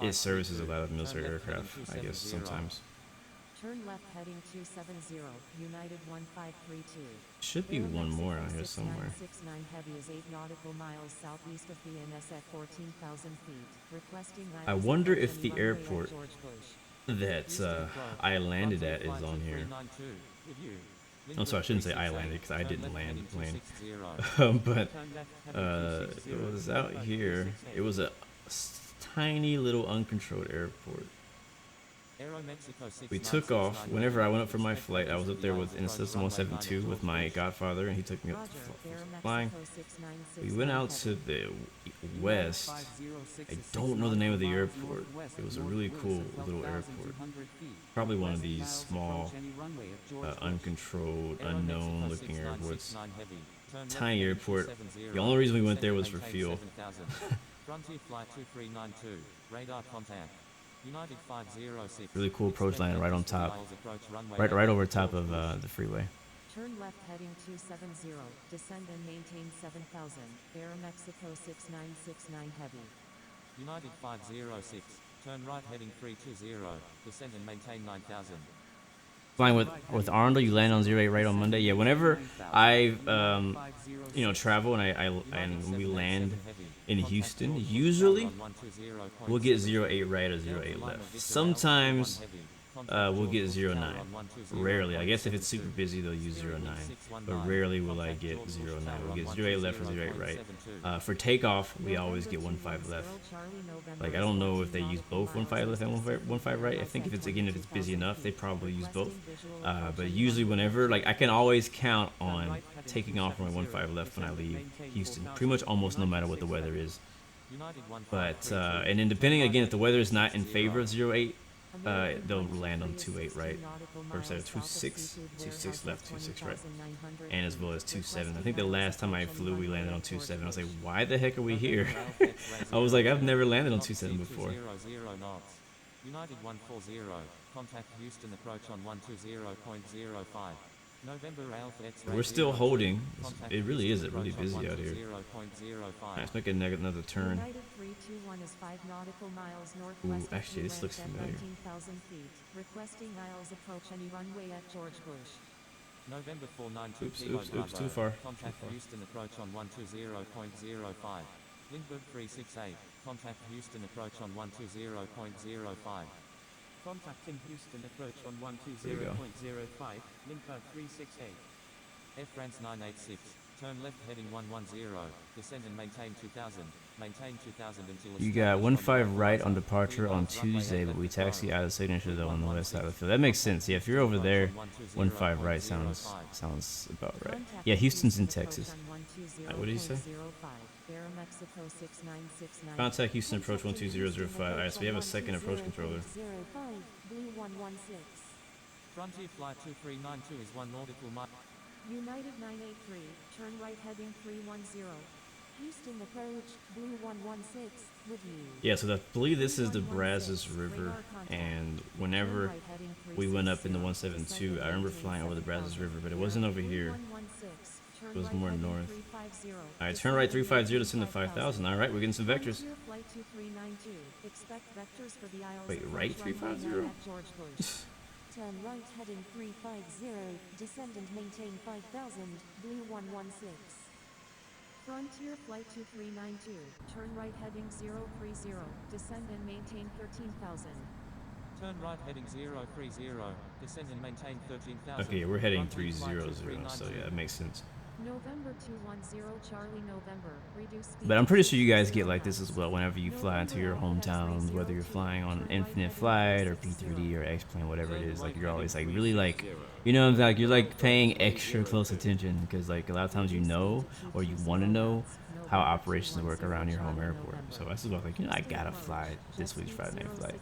it services a lot of military aircraft, I guess, sometimes. Turn left heading 270, United 1532. Should be one more out here somewhere. 69 Heavy is 8 nautical miles southeast of BNS at 14,000 feet. Requesting I wonder if the airport that I landed at is on here. Oh, sorry, I shouldn't say I landed because I didn't land the plane. But it was out here. It was a tiny little uncontrolled airport. We took off. Whenever I went up for my flight, I was up there in a System 172 with my godfather, and he took me up to flying. We went out to the west. I don't know the name of the airport. It was a really cool little airport. Probably one of these small, uncontrolled, unknown-looking airports. Tiny airport. The only reason we went there was for fuel. Frontier Flight 2392. Radar contact. United 506. Really cool approach line right on top, right over top of the freeway. Turn left heading 270, descend and maintain 7000. Aeromexico 6969 Heavy. United 506. Turn right heading 320. Descend and maintain 9000. Flying with Arnold, you land on 08 right on Monday. Yeah, whenever I travel and we land in Houston, usually we'll get 08 right or 08 left. Sometimes we'll get 09. Rarely. I guess if it's super busy, they'll use 09. But rarely will I get 09. We'll get 08 left or 08 right. For takeoff, we always get 15 left. Like, I don't know if they use both 15 left and 15 right. I think if it's busy enough, they probably use both. But usually whenever, like, I can always count on taking off from my 15 left when I leave Houston. Pretty much almost no matter what the weather is. But, and then depending, again, if the weather is not in favor of 08, they'll land on 28 right, or sorry, 26 left, 26 right, and as well as 27. I think the last time I flew, we landed on 27. I was like, why the heck are we here? I was like, I've never landed on 27 before. United 140, contact Houston approach on 120.05. November Alpha X-ray. We're still holding. It really is really busy out here. Alright, let's make another turn. Ooh, actually, this looks familiar. November 492 Oops, too far. Contact Houston approach on 120.05. LINKK 368, contact Houston approach on 120.05. Contacting Houston approach on 120.05, LINKK 368. F France 986, turn left heading 110, descend and maintain 2000, maintain 2000 until... You got 15 right on departure on Tuesday, but we taxi out of signature though on the west side of the field. That makes sense. Yeah, if you're over there, 15 right sounds about right. Yeah, Houston's in Texas. What did he say? Contact Houston approach 12005. Alright, so we have a second approach controller. Frontier flight 2392 is 1 nautical mile. United 983, turn right heading 310. Houston approach, Blue 116, with you. Yeah, so I believe this is the Brazos River, and whenever we went up in the 172, I remember flying over the Brazos River, but it wasn't over here. It was more north. Alright, turn right 350 to send to 5000. Alright, we're getting some vectors. Wait, right 350? Turn right heading 350, descend and maintain 5000, Blue 116. Frontier flight 2392, turn right heading 030, descend and maintain 13,000. Turn right heading 030, descend and maintain 13,000. Okay, we're heading 300, so yeah, that makes sense. November 210 Charlie November, reduce speed. But I'm pretty sure you guys get like this as well whenever you fly into your hometowns, whether you're flying on Infinite Flight or P3D or X-Plane, whatever it is. Like, you're always like really like, you know, like you're like paying extra close attention because like a lot of times you know, or you want to know how operations work around your home airport. So that's just like, you know, I gotta fly this week's Friday night flight.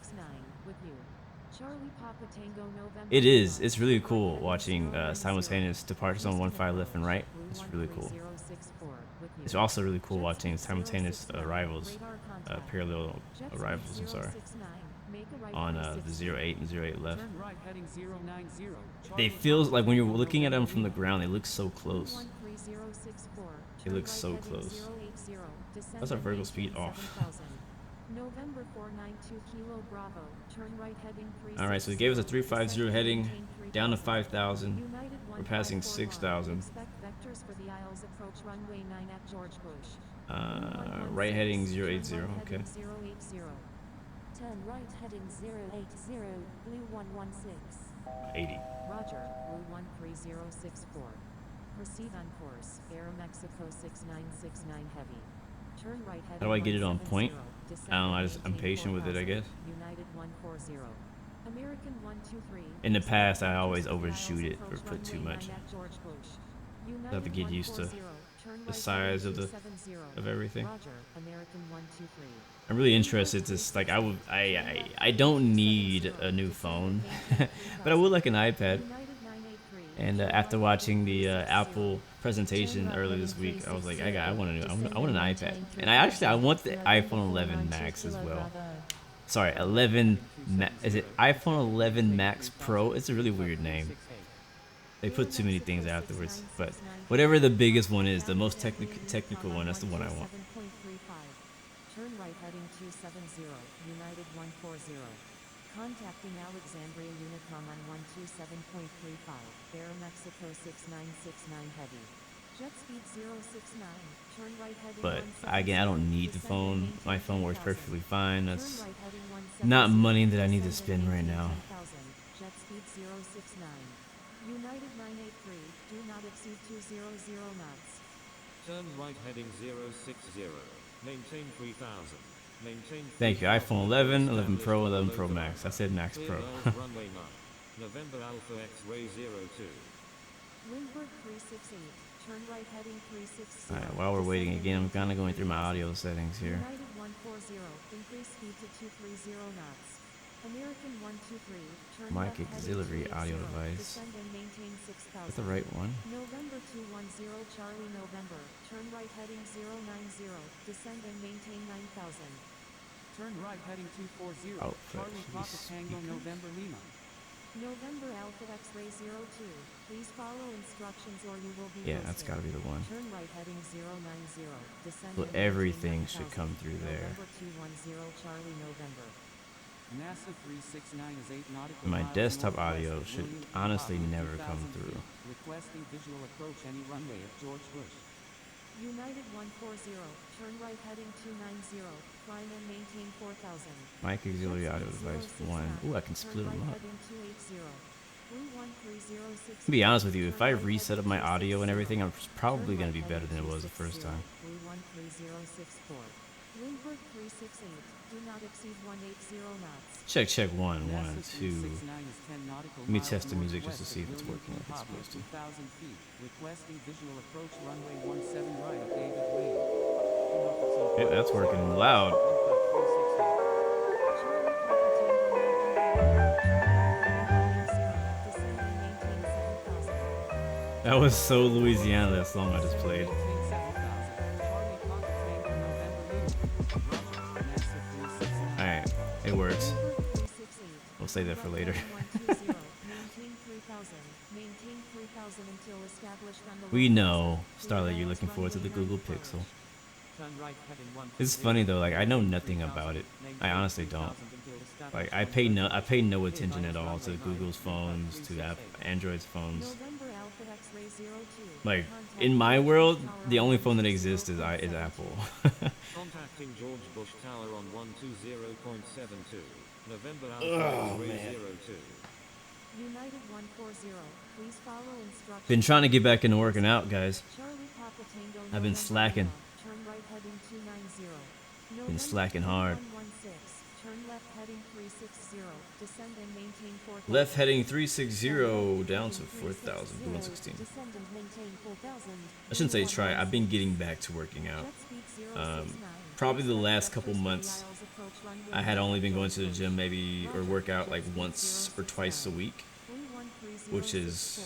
It is. It's really cool watching simultaneous departures on 15 left and right. It's really cool. It's also really cool watching simultaneous arrivals, parallel arrivals, I'm sorry, on the 08 and 08 left. They feel like when you're looking at them from the ground, they look so close. It looks so close. That's our vertical speed off. November 492 Kilo Bravo, turn right heading 3. Alright, so it gave us a 350 heading down to 5000. We're passing 6000. Right heading 080, okay. Turn right heading 080, Blue 116. 80. Roger, Blue 13064. Proceed on course, Aeromexico 6969 Heavy. Turn right heading. How do I get it on point? I don't know, I'm patient with it, I guess. United 140. American 123. In the past, I always overshoot it or put too much. I have to get used to the size of everything. I'm really interested. Just like I don't need a new phone, but I would like an iPad. And after watching the Apple presentation earlier this week, I was like, I want an iPad. And I want the iPhone 11 Max as well. Sorry, 11. Is it iPhone 11 Max Pro? It's a really weird name. They put too many things afterwards, but whatever the biggest one is, the most technical one, that's the one I want. Turn right heading 270, United 140. Contacting Alexandria Unicom on 127.35, Aeromexico 6969 Heavy. Jet speed 069, turn right heading. But again, I don't need the phone. My phone works perfectly fine. That's not money that I need to spend right now. exceed 200 knots. Turn right heading 060. Maintain 3000. Maintain. Thank you. iPhone 11, 11 Pro, 11 Pro Max. I said Max Clear Pro. Earls runway 9. November Alpha X-ray 02. Windward 368. Turn right heading 360. Alright, while we're waiting again, I'm kind of going through my audio settings here. United 140. Increase speed to 230 knots. American 123. Turn Mic left auxiliary heading audio 280. device. Descend and maintain Is 6000. that the right one? November 210 Charlie November. Turn right heading 090. Descend and maintain 9000. Turn right heading 240. Oh, Charlie Papa Tango November Lima. November Alpha X-ray 02. Please follow instructions or you will be Yeah, that's roasted. gotta be the one. Turn right heading 090. Descend So and everything maintain should 9000. come through there. November 210 Charlie November. NASA 369 is 8 nautical My miles desktop northwest audio of should William honestly Papa, never 2000 come through. feet. Requesting visual approach any runway at George Bush. United 140. Turn right heading 290. Climb and maintain 4000. Mic auxiliary audio device 1. Ooh, I can split them up. To be honest with you, if I reset up my audio and everything, I'm probably going to be better than it was the first time. Windward 368. Do not exceed 180 knots. Check, check, 1, 1, NASA 2. 369 is 10 nautical Let me miles test the music just to northwest see of if it's William working like it's Papa, supposed to. 2000 feet. Requesting visual approach runway 17 right at David Wade. Yeah, that's working loud. That was so Louisiana, that song I just played. Alright, it works. We'll save that for later. We know, Starlight, you're looking forward to the Google Pixel. It's funny though, like I know nothing about it. I honestly don't. Like I pay no attention at all to Google's phones, to Android's phones. Like in my world, the only phone that exists is Apple. Contacting George Bush Tower on 120.72. November Alpha X-ray 02. United 140. Please follow instructions. Been trying to get back into working out, guys. Charlie Papa Tango I've been November slacking. Lima. Turn right heading 290. Been November slacking hard. 116. Turn left heading 360. Descend and maintain 4000. Left heading 360 down to 4,000. 116. Descend and maintain 4000. I shouldn't say try. I've been getting back to working out. Probably the last couple months, I had only been going to the gym maybe or work out like once or twice a week, which is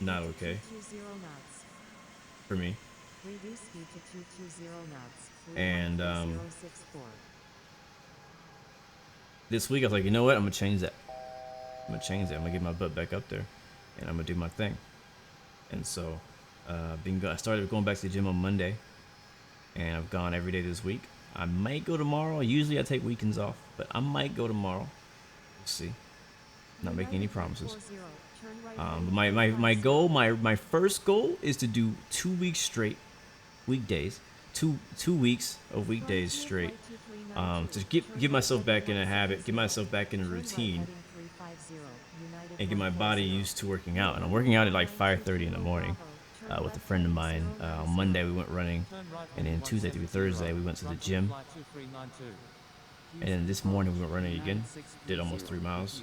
not okay for me. And this week I was like, you know what? I'm gonna change that. I'm gonna change that. I'm gonna get my butt back up there, and I'm gonna do my thing. And so, I started going back to the gym on Monday, and I've gone every day this week. I might go tomorrow. Usually I take weekends off, but I might go tomorrow. We'll see. Not making any promises. But my goal, my first goal is to do 2 weeks straight, weekdays, two weeks of weekdays straight. To give myself back in a habit, get myself back in a routine, and get my body used to working out. And I'm working out at like 5:30 in the morning with a friend of mine. On Monday we went running, and then Tuesday through Thursday we went to the gym. And then this morning we went running again. Did almost 3 miles.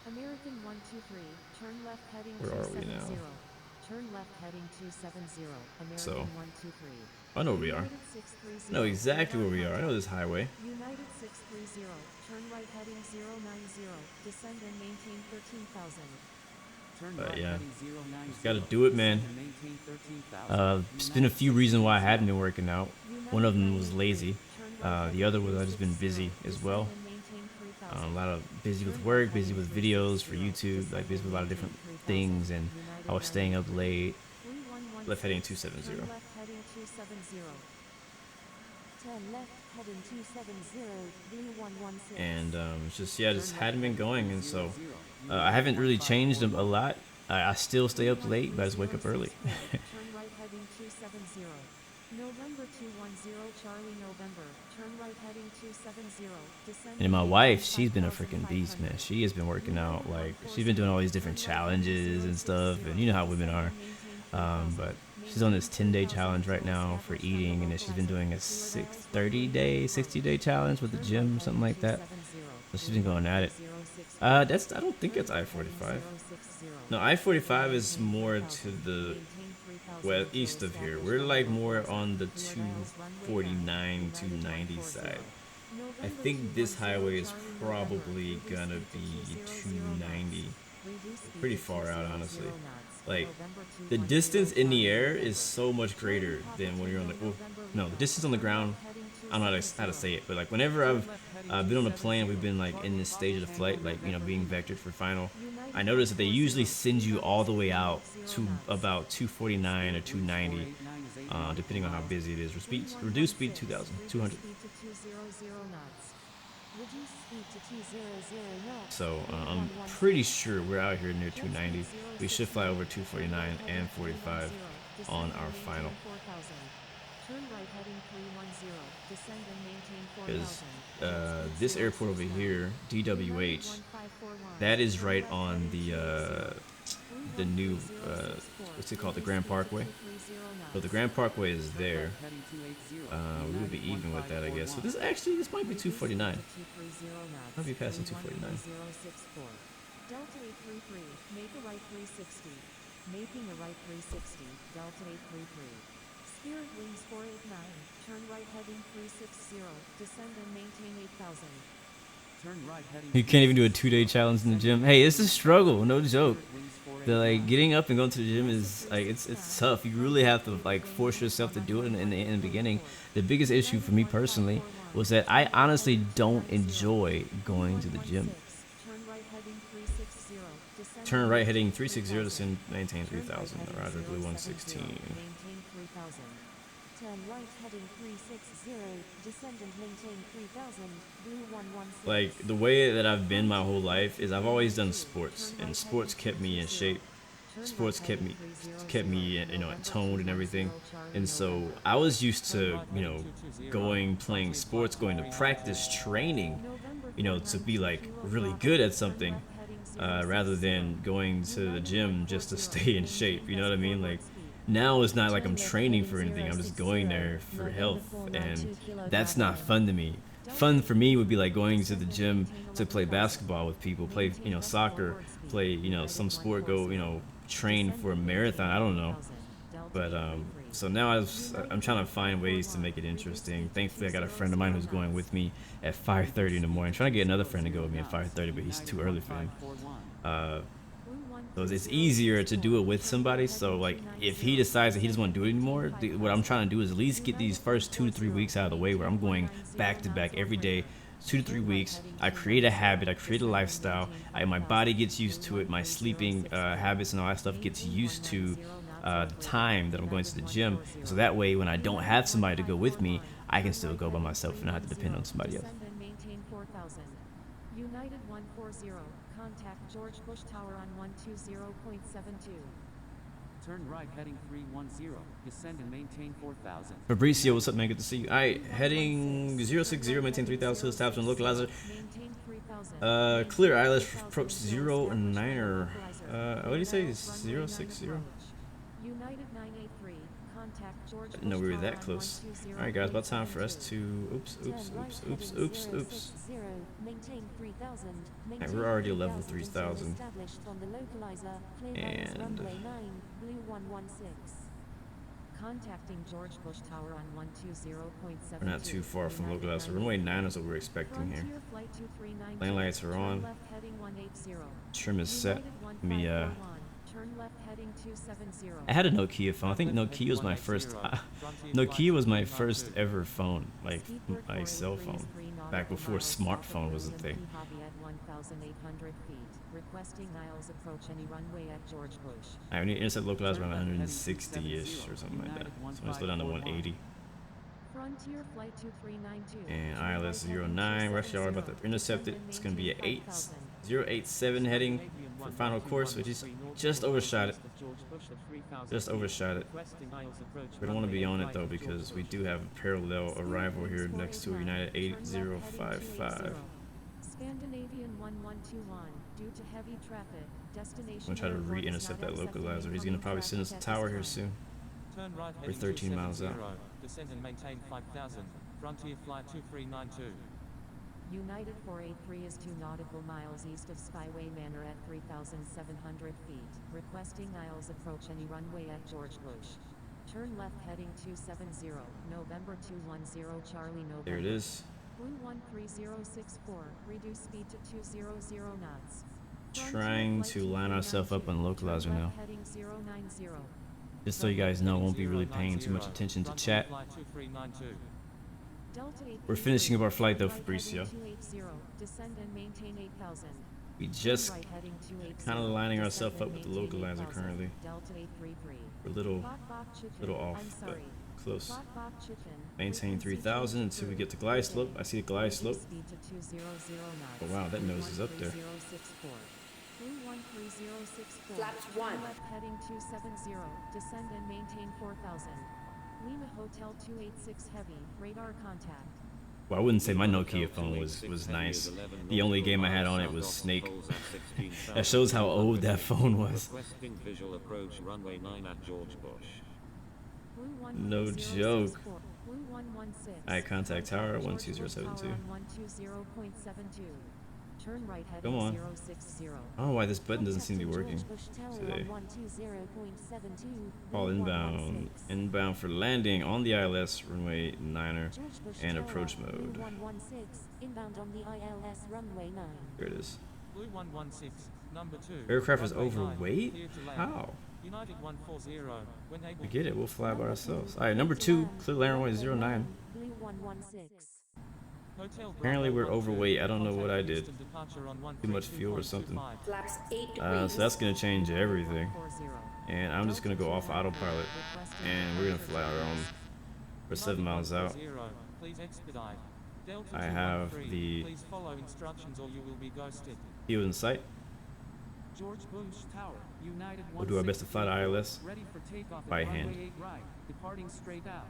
American 123. Turn left heading Where are we now? Turn left heading 270. American So, 123. I know where we are. I know exactly where we are. I know this highway. United 630. Turn right heading 090. Descend and maintain 13,000. But yeah, just gotta do it, man. There's been a few reasons why I hadn't been working out. One of them was lazy. The other was I've just been busy as well. A lot of busy with work, busy with videos for YouTube, like busy with a lot of different things, and I was staying up late. Left heading 270. And it's just, yeah, just hadn't been going, and so I haven't really changed a lot. I still stay up late, but I just wake up early. November 210 Charlie November. Turn right heading 270. Descend And my wife, she's been a freaking beast, man. She has been working out, like she's been doing all these different challenges and stuff, and you know how women are. But she's on this 10-day challenge right now for eating, and then she's been doing a 30-day, 60-day challenge with the gym, something like that. So she's been going at it. I don't think it's I-45. No, I-45 is more to the east of here. We're like more on the 249, 290 side. I think this highway is probably gonna be 290. Pretty far out, honestly. Like, the distance in the air is so much greater than when you're on the, well, no, the distance on the ground, I don't know how to say it, but like whenever I've been on a plane, we've been like in this stage of the flight, like, you know, being vectored for final, I noticed that they usually send you all the way out to about 249 or 290, depending on how busy it is. Reduce speed 200. So I'm pretty sure we're out here near 290. We should fly over 249 and 45 on our final. Because this airport over here, DWH, that is right on the new what's it called, the Grand Parkway. So the Grand Parkway is there. We would be even with that, I guess. So this might be 249. Might be passing 249. Delta 833, make a right 360. Making a right 360, Delta 833. Spirit wings 489, turn right heading 360, descend and maintain 8,000. Turn right heading. You can't even do a 2-day challenge in the gym. Hey, it's a struggle, no joke. Like getting up and going to the gym is like it's tough. You really have to like force yourself to do it in the beginning. The biggest issue for me personally was that I honestly don't enjoy going to the gym. Turn right heading 360, descend, maintain 3,000. Roger, blue 116. Turn right heading 360, descend and maintain 3,000, blue 116. Like the way that I've been my whole life is I've always done sports, and sports kept me in shape. Sports kept me you know, toned and everything. And so I was used to, you know, playing sports, going to practice, training, you know, to be like really good at something, rather than going to the gym just to stay in shape. You know what I mean? Like, now it's not like I'm training for anything. I'm just going there for health, and that's not fun to me. Fun for me would be like going to the gym to play basketball with people, play, you know, soccer, play, you know, some sport, go, you know, train for a marathon. I don't know. But so now I'm trying to find ways to make it interesting. Thankfully, I got a friend of mine who's going with me at 5:30 in the morning. I'm trying to get another friend to go with me at 5:30, but he's too early for him. So it's easier to do it with somebody. So like if he decides that he doesn't want to do it anymore, what I'm trying to do is at least get these first 2 to 3 weeks out of the way, where I'm going back to back every day, 2 to 3 weeks. I create a habit, I create a lifestyle, my body gets used to it, my sleeping habits and all that stuff gets used to the time that I'm going to the gym. So that way when I don't have somebody to go with me, I can still go by myself and not have to depend on somebody else. United 140, contact George Bush Tower on 120.72. Turn right heading 310, descend and maintain 4,000. Fabricio, what's up, man? Good to see you. Alright, heading 060, maintain 3,000, hill stops and localizer. Clear ILS, approach 09er. What do you say? 060? United 983, contact George Bush No, we were Tower that on close. 120. Alright, guys, about time for us to. Oops. Alright, we're already level 3,000. And. Contacting George Bush Tower on 120.7. We're not too far from localizer. Runway 9 is what we're expecting here. Lane lights are on. Trim is set. Let me, Turn left heading 270. I had a Nokia phone. I think Nokia was my first. Nokia was my first ever phone, like my cell phone, back before smartphone was a thing. I need to intercept localizer around 160-ish or something like that. So I'm gonna slow down to 180. Frontier flight 2392. And ILS 09, rush hour about to intercept it. It's gonna be at 087 heading for final course, which is just overshot it. Just overshot it. We don't want to be on it though, because we do have a parallel arrival here next to United 8055. Scandinavian 1121, due to heavy traffic, destination. I'm gonna try to re-intercept that localizer. He's gonna probably send us a tower here soon. Turn right We're heading 13 miles out. 270, descend and maintain 5000, Frontier Flight 2392. United 483 is 2 nautical miles east of Skyway Manor at 3,700 feet, requesting aisles approach any runway at George Bush. Turn left heading 270, November 210 Charlie November. There it is. Blue 13064, reduce speed to 200 knots. Trying to line ourselves up on localizer now. Heading 090. Just so you guys know, I won't be really paying too much attention to chat. We're finishing up our flight though, Fabricio. Descend and maintain 8,000. We just kind of lining ourselves up with the localizer currently. We're a little off, but close. Maintain 3,000 until we get to glide slope. I see a glide slope. Oh wow, that nose is up there. Flaps 1. Left heading 270, descend and maintain 4,000. Lima Hotel 286 heavy, radar contact. Well, I wouldn't say my Nokia phone was nice. The only game I had on it was Snake. That shows how old that phone was. Requesting visual approach runway 9 at George Bush. No joke. Alright, contact tower 12072. Turn right Come on. 060. I don't know why this button doesn't seem to be working today. Call inbound. Inbound for landing on the ILS runway 9er and approach mode. Inbound on the ILS runway 9. Here it is. Blue 116, number 2. Aircraft is runway 9, overweight? clear to land. How? United 140, when able. We get it, we'll fly by ourselves. Alright, number 2, clear land runway 09. Blue 116. Hotel Apparently we're Bravo 12, overweight. I don't know what I did. Houston departure on Too much fuel or something. 13.25. Flaps 8 degrees. So that's gonna change everything. And I'm just gonna go off autopilot. And we're gonna fly our own. We're 7 miles out. Please expedite. Delta I have 213, the please follow instructions or you will be ghosted. field in sight. George Bush Tower, United We'll do our best to fly the ILS ready for takeoff by at hand. runway 8 right, departing straight out.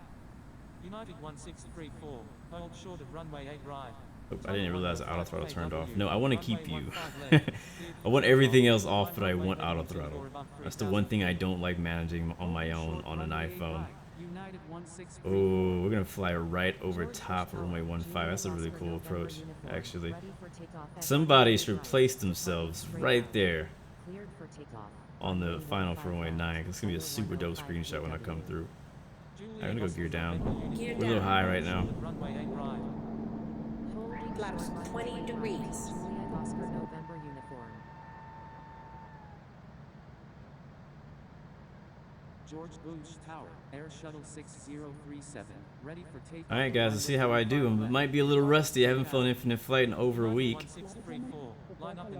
United 1634, hold short of runway 8 right. Oh, I didn't realize the auto throttle turned off. No, I want to keep you. I want everything else off, but I want auto throttle. That's the one thing I don't like managing on my own on an iPhone. Oh, we're gonna fly right over top of runway 15. That's a really cool approach, actually. Somebody should place themselves right there on the final for runway 9. It's gonna be a super dope screenshot when I come through. I'm gonna go gear down. We're a little high right now. Flaps 20 degrees. Oscar November uniform. George Bush Tower, Air Shuttle 6037, ready for takeoff. Alright guys, let's see how I do. It might be a little rusty. I haven't flown Infinite Flight in over a week.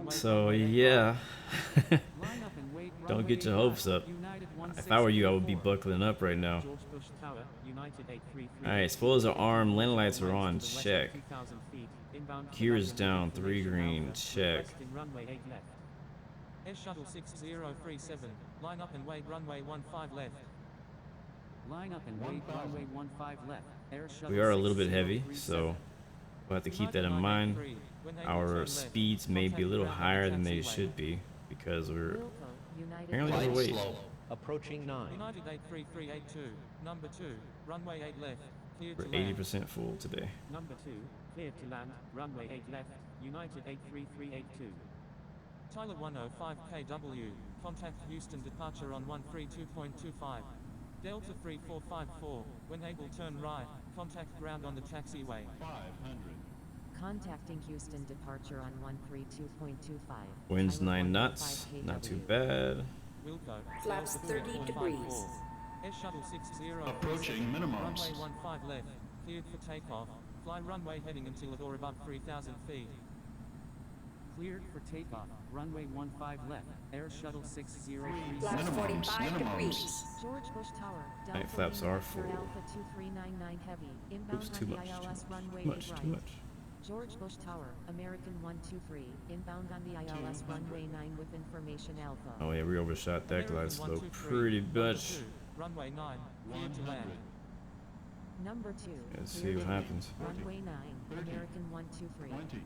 So yeah. Don't get your hopes up. If I were you, I would be buckling up right now. Alright, spoilers are armed, landing lights are on, check. Gear is down, 3 green, check. Air Shuttle 6037, line up and wait runway 15 left. Line up and wait runway 15 left. Air Shuttle We are a little bit heavy, so we'll have to keep that in mind. Our speeds may be a little higher than they should be because we're apparently overweight. Approaching 9. United 83382, number 2, runway 8 left, cleared We're to land. 80% full today. Number 2, cleared to land, runway 8 left, United 83382. Tyler 105 KW, contact Houston departure on 132.25. Delta 3454, when able turn right, contact ground on the taxiway. 500. Contacting Houston departure on 132.25. Winds 9 knots, not too bad. Wilco, Flaps Delta 30 3454. degrees. Air Shuttle 60. Approaching minimums. Runway 15 left, cleared for takeoff. Fly runway heading until at or above 3,000 feet. cleared for takeoff. Runway 15 left. Air Shuttle 603. Flaps 45 degrees. George Bush Tower. Alright, flaps are full. Alpha 2399 heavy. Inbound Oops, on too the much, ILS runway too much, 8 too right. much. George Bush Tower, American 123, inbound on the ILS runway 9 with information Alpha. Oh yeah, we overshot that glide slope pretty much. Runway 9, cleared to land. Number 2. Let's see what happens. Runway 9, American 123.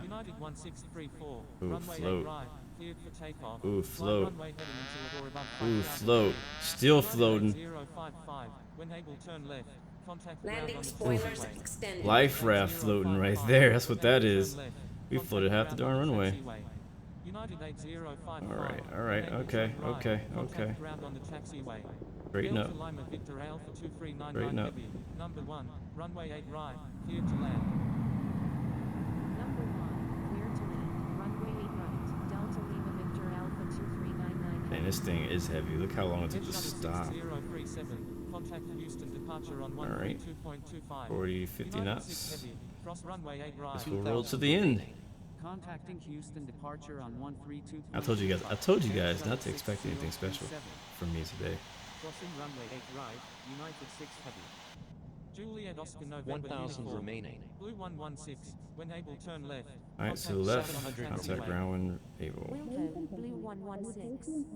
United 1634, Ooh, runway 8 float. right, cleared for takeoff. Ooh, Flight float. runway heading into or above Ooh, 5,000 float. feet. Still United floating. 8055, when able turn left. Contact ground Landing on the spoilers taxiway. extended. Life raft floating right there. That's what that is. Turn left. We floated half the Contact darn ground on the runway. taxiway. United 8055. All right, when able okay, turn right. okay, Contact okay. ground on the taxiway. Straighten Delta up. Lima Victor Alpha 2399 Straighten up. Heavy, number 1, runway 8 right, cleared to land. Number 1, clear to land, runway 8 right, Delta Lima Victor Alpha 2399 Man, this thing is heavy. Look how long it took to stop. 6037, contact Houston departure on All right. 132.25. 40, 50 United 6 knots. Heavy, cross runway 8 right. This will roll to the end. Contacting Houston departure on 132. I told you guys not to expect anything special from me today. Crossing runway 8 right, United 6 Heavy. Juliet Oscar November 1,000 uniform. remaining. Blue 116, when able turn left. All right, to the left. 700 Contact ground when able. Wilco, Blue 116.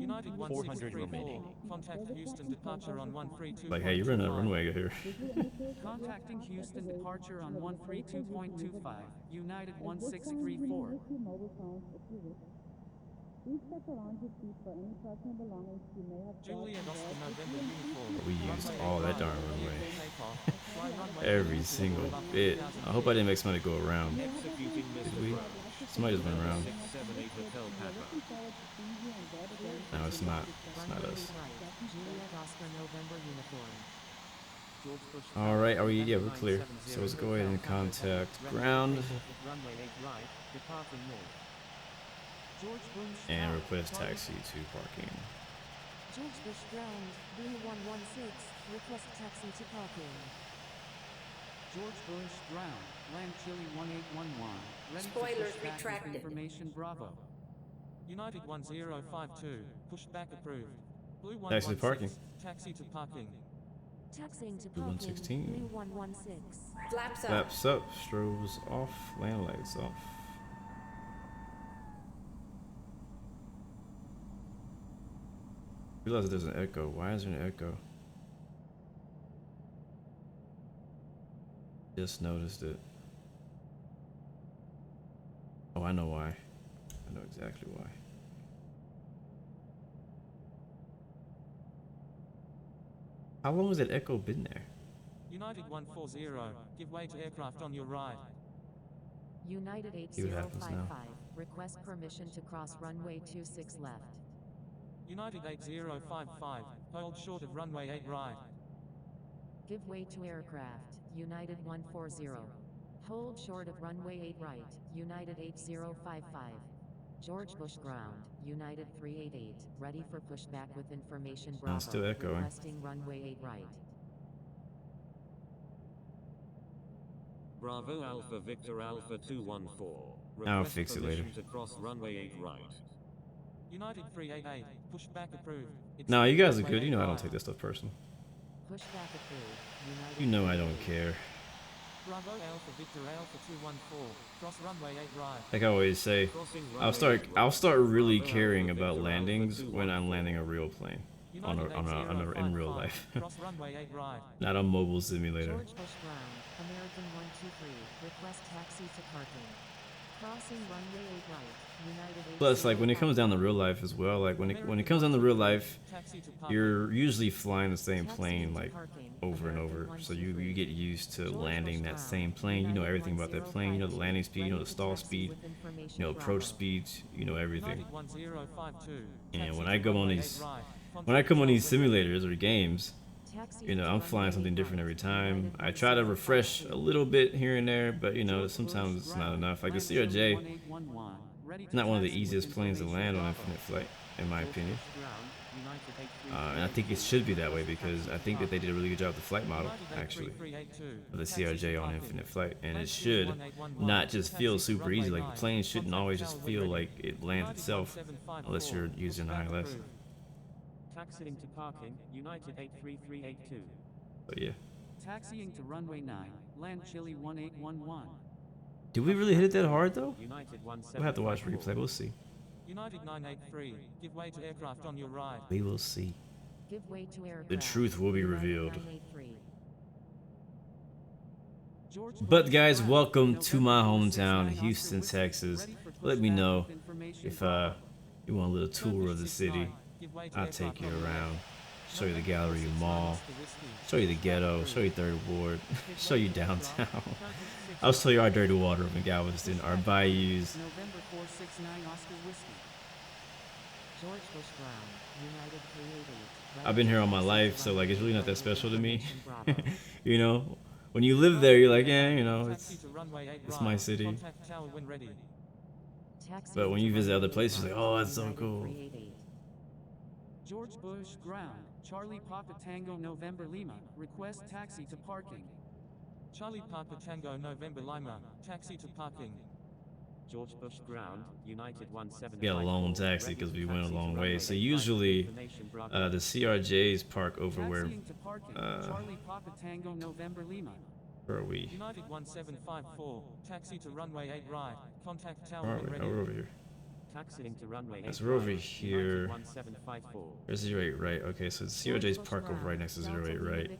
United 400 1634, remaining. contact Houston departure on 132. Like, hey, you're running out of runway here. Contacting Houston departure on 132.25. United 1634. Please check around your seat for any personal belongings you may have brought. Juliet Oscar November uniform. We used all that darn runway. Fly runway Every single bit. I hope I didn't make somebody go around. Executing Did missile we? approach. Somebody just went around. 678 Hotel Papa. No, it's not. It's not us. Juliet Oscar November uniform. All right, are we? Yeah, we're clear. So let's go ahead and contact ground Runway 8 right, departing north. George Bush and Ground. request taxi to parking. George Bush Ground, Blue 116, request taxi to parking. George Bush Ground, land Chile 1811. Ready Spoilers to push back with retracted. information Bravo. United 1052, pushback approved. Blue Taxi to 116, parking. taxi to parking. Taxiing to Blue parking, 116. Blue 116. Flaps up. Flaps up, strobes off, land lights off. Realize there's an echo. Why is there an echo? Just noticed it. Oh, I know why. I know exactly why. How long has that echo been there? United 140, give way to aircraft on your right. United See what happens now. 8055, request permission to cross runway 26 left. United 8055, hold short of runway 8 right. Give way to aircraft, United 140. Hold short of runway 8 right, United 8055. George Bush Ground, United 388, ready for pushback with information Bravo. still echoing. Requesting runway 8 right. Bravo Alpha Victor Alpha 214. I'll Request fix it later. permission to cross runway 8 right. United 388, pushback approved. No, you guys are Runway good. You know I 8 don't right. take this stuff personal. Pushback approved, United You know I don't care. Bravo Alpha Victor Alpha 214, cross runway 8 right. Like I always say, Crossing I'll runway 8 start right. really Bravo caring Alpha about Victor Alpha landings when I'm 214. landing a real plane on United in real 8055, life, cross runway 8 right. not a mobile simulator. George Bush Ground, American 123, request taxi to parking. Crossing runway 8 right, United Plus, like when it comes down to 8055. real life as well, like when it comes down to real life, Taxi to parking. you're usually flying the same Taxiing plane to like parking, over and American over, so you 123. get used to George landing Bush that Ground, same plane. You know United everything about that plane. You know the landing speed. You know the ready stall to taxi speed. with information You know approach Bravo. speeds. You know everything. United 1052, And taxi when to I go on runway these 8 right. when I come on these Contact simulators or games, Taxi you know to I'm runway flying 8 something different right, every time. United I try to refresh a 1052. little bit here and there, but you know sometimes it's not enough. Like the CRJ, it's not one of the easiest planes to land on Infinite Flight, in my opinion. And I think it should be that way because I think that they did a really good job with the flight model, actually, of the CRJ on Infinite Flight. And it should not just feel super easy. Like the plane shouldn't always just feel like it lands itself unless you're using ILS. Taxiing to parking, United 83382. But yeah. Taxiing to runway 9, land Chile 1811. Did we really hit it that hard though? United We'll have to watch replay. We'll see. United 983, give way to aircraft on your right. We will see. Give way to aircraft. The truth will be United revealed. 983. But guys, welcome to my hometown, Houston, Texas. Let me know if you want a little tour of the city. I'll take you around, show you the gallery mall, show you the ghetto, show you Third Ward, show you downtown. I'll show you our dirty water in Galveston, our bayous. November 469 Oscar Whiskey. George Bush Brown, United Creative. I've been here all my life, so like it's really not that special to me. You know, when you live there, you're like, yeah, you know, it's my city. But when you visit other places, you're like, oh, that's so cool. George Bush Ground, Charlie Papa Tango November Lima, request taxi to parking. Charlie Papa Tango November Lima, taxi to parking. George Bush Ground, United 17. We got a long taxi because we went a long way. So usually the CRJs park over where Charlie Papa Tango November Lima. where are we? United 1754, taxi to runway 8 right, contact tower Where are when we? ready. Oh, we're over here. Taxiing to runway 8. Yes, we're over here. 1754. There's 08 right. Okay, so the CRJ's park over right next to 08 right.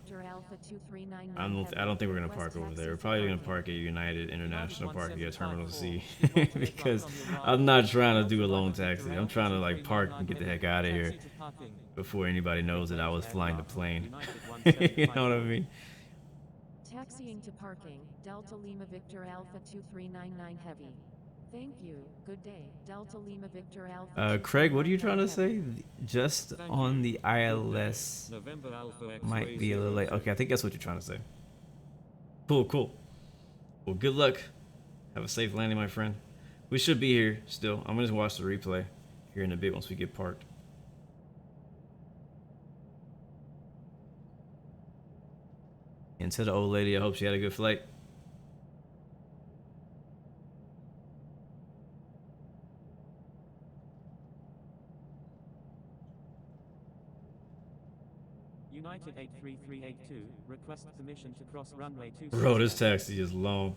I don't think we're gonna park over there. We're probably gonna park at United International Park at Terminal C because I'm not trying to do a long taxi. I'm trying to like park and get the heck out of here before anybody knows that I was flying the plane. You know what I mean? Taxiing to parking, Delta Lima Victor Alpha 2399 Heavy. Thank you. Good day. Delta Lima Victor Alpha. Craig, what are you trying to say? Just on the ILS might be a little late. Okay, I think that's what you're trying to say. Cool, cool. Well, good luck. Have a safe landing, my friend. We should be here still. I'm gonna just watch the replay here in a bit once we get parked. And to the old lady, I hope she had a good flight. United 83382, request permission to cross runway 2. Bro, this taxi is long.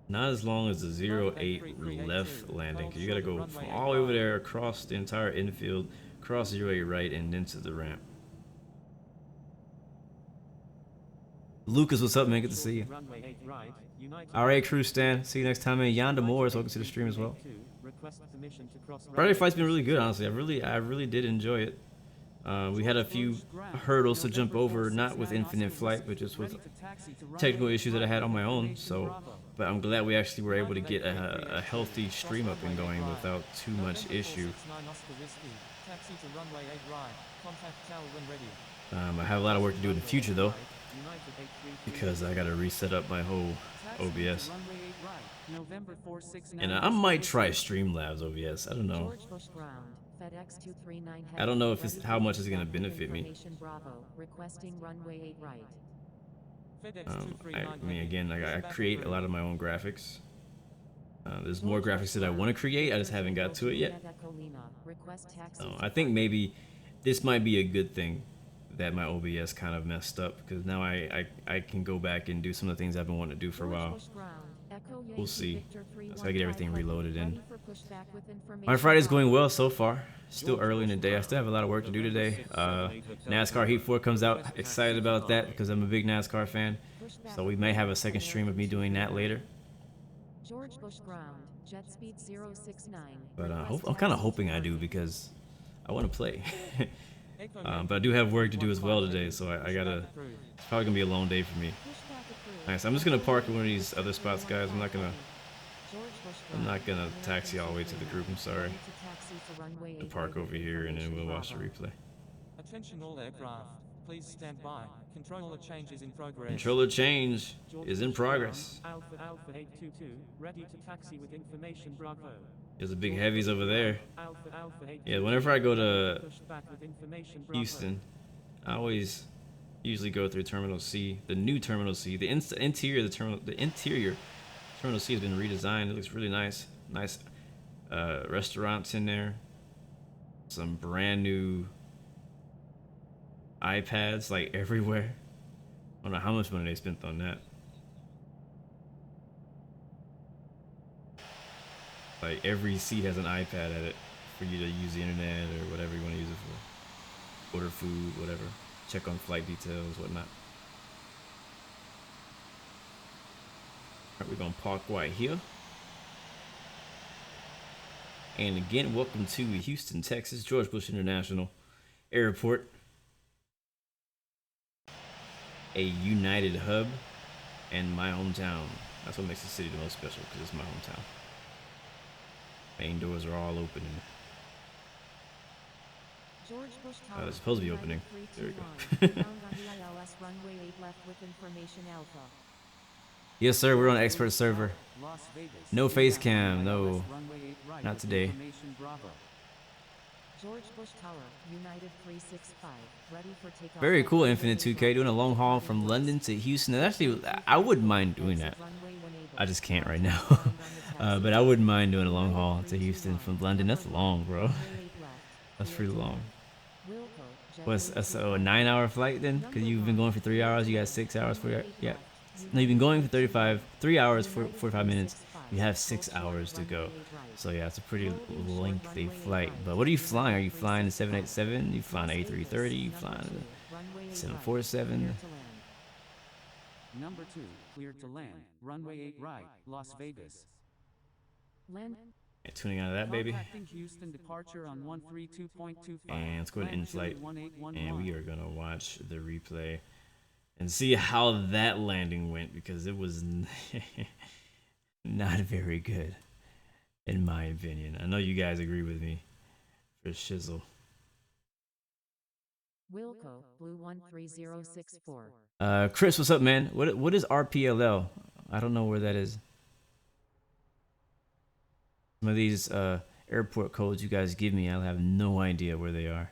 Not as long as the 08 left landing, because you gotta go from all the way over there across the entire infield, cross 08 right, and into the ramp. Lucas, what's up, man? Good to see you. Alright, crew stand. See you next time, man. Yonda Morris, welcome to the stream as well. Friday flight's been really good, honestly. I really did enjoy it. We had a few hurdles to jump over, not with infinite flight, but just with technical issues that I had on my own. So, but I'm glad we actually were able to get a healthy stream up and going without too much issue. I have a lot of work to do in the future though, because I gotta reset up my whole OBS. And I might try Streamlabs OBS. I don't know. I don't know if it's how much it's gonna benefit me. I mean, again, I create a lot of my own graphics. There's more graphics that I want to create. I just haven't got to it yet. I think maybe this might be a good thing that my OBS kind of messed up, because now I can go back and do some of the things I've been wanting to do for a while. We'll see. That's how I get everything reloaded in. My Friday's going well so far. Still early in the day. I still have a lot of work to do today. NASCAR Heat 4 comes out. Excited about that because I'm a big NASCAR fan. So we may have a second stream of me doing that later. George Bush Ground, jet speed 069. But I'm kind of hoping I do because I want to play. But I do have work to do as well today, so I gotta. It's probably gonna be a long day for me. Nice. I'm just gonna park in one of these other spots, guys. I'm not gonna taxi all the way to the group. I'm sorry. I'll park over here and then we'll watch the replay. Attention all aircraft, please stand by. Controller change is in progress. Controller change is in progress. Alpha Alpha 822, ready to taxi with information Bravo. There's a big heavies over there. Yeah, whenever I go to Houston, I always usually go through Terminal C, the new Terminal C. The interior Terminal C has been redesigned. It looks really nice. Nice restaurants in there. Some brand new iPads like everywhere. I don't know how much money they spent on that. Like every seat has an iPad at it for you to use the internet or whatever you want to use it for. Order food, whatever. check on flight details, whatnot. All right, we're gonna park right here. And again, welcome to Houston, Texas, George Bush International Airport. A United hub and my hometown. That's what makes the city the most special, because it's my hometown. Main doors are all open. It's supposed to be opening. There we go. Yes, sir. We're on expert server. No face cam. No, not today. George Bush Tower, United 365, ready for takeoff. Very cool, Infinite 2K, doing a long haul from London to Houston. And actually, I wouldn't mind doing that. I just can't right now. But I wouldn't mind doing a long haul to Houston from London. That's long, bro. That's pretty long. What's so a 9-hour flight then? Because you've been going for 3 hours. You got 6 hours for your, yeah. No, you've been going for 3 hours for 45 minutes. You have 6 hours to go. So yeah, it's a pretty lengthy flight. But what are you flying? Are you flying the 787? You flying the A330? You flying the 747? Number 2, cleared to land. Runway 8 right, Las Vegas. Land. Yeah, tuning out of that, baby. Houston departure on 132.25. And let's go to in-flight. And we are gonna watch the replay and see how that landing went, because it was not very good, in my opinion. I know you guys agree with me, for shizzle. Wilco, Blue 13064. Chris, what's up, man? What is RPLL? I don't know where that is. Some of these airport codes you guys give me, I'll have no idea where they are.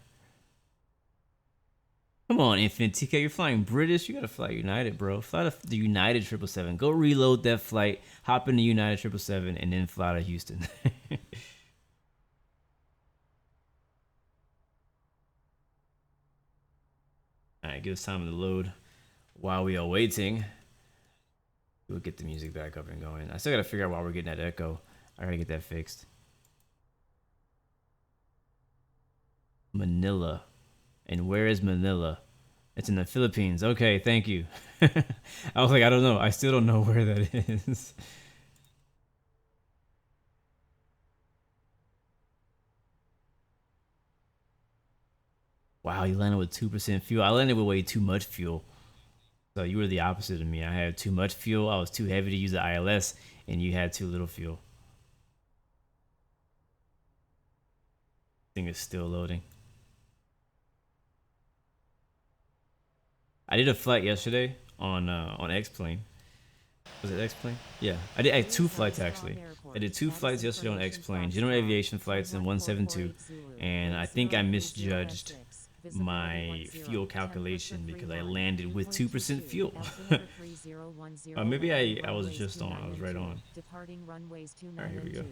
Come on, Infinite TK, you're flying British. You gotta fly United, bro. Fly the United 777. Go reload that flight, hop into United 777, and then fly to Houston. Alright, give us time to load while we are waiting. We'll get the music back up and going. I still gotta figure out why we're getting that echo. I gotta get that fixed. Manila. And where is Manila? It's in the Philippines. Okay, thank you. I was like, I don't know. I still don't know where that is. Wow, you landed with 2% fuel. I landed with way too much fuel. So you were the opposite of me. I had too much fuel. I was too heavy to use the ILS, and you had too little fuel. Thing is still loading. I did a flight yesterday on X-Plane. Was it X-Plane? Yeah, I had 2 flights actually. I did 2 flights yesterday on X-Plane, general aviation flights in 172, and I think I misjudged my fuel calculation because I landed with 2% fuel. Maybe I was just on. I was right on. All right, here we go.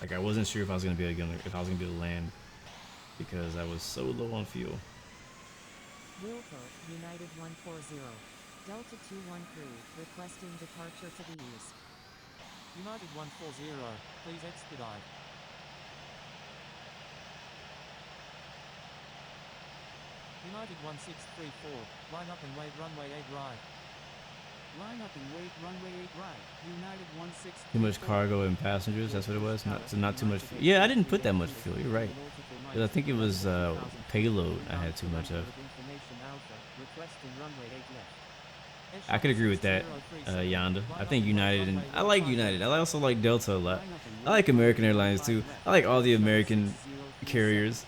Like, I wasn't sure if I was gonna be able to land because I was so low on fuel. Wilco, United 140, Delta 213, requesting departure to the east. United 140, please expedite. United 1634, line up and wait runway 8 right. Line up and wait runway 8 right. United 1634. Too much cargo and passengers, that's what it was? Not too much fuel. Yeah, I didn't put that much fuel, you're right. I think it was payload I had too much of. I could agree with that, Yonda. I think United, and I like United. I also like Delta a lot. I like American Airlines too. I like all the American carriers.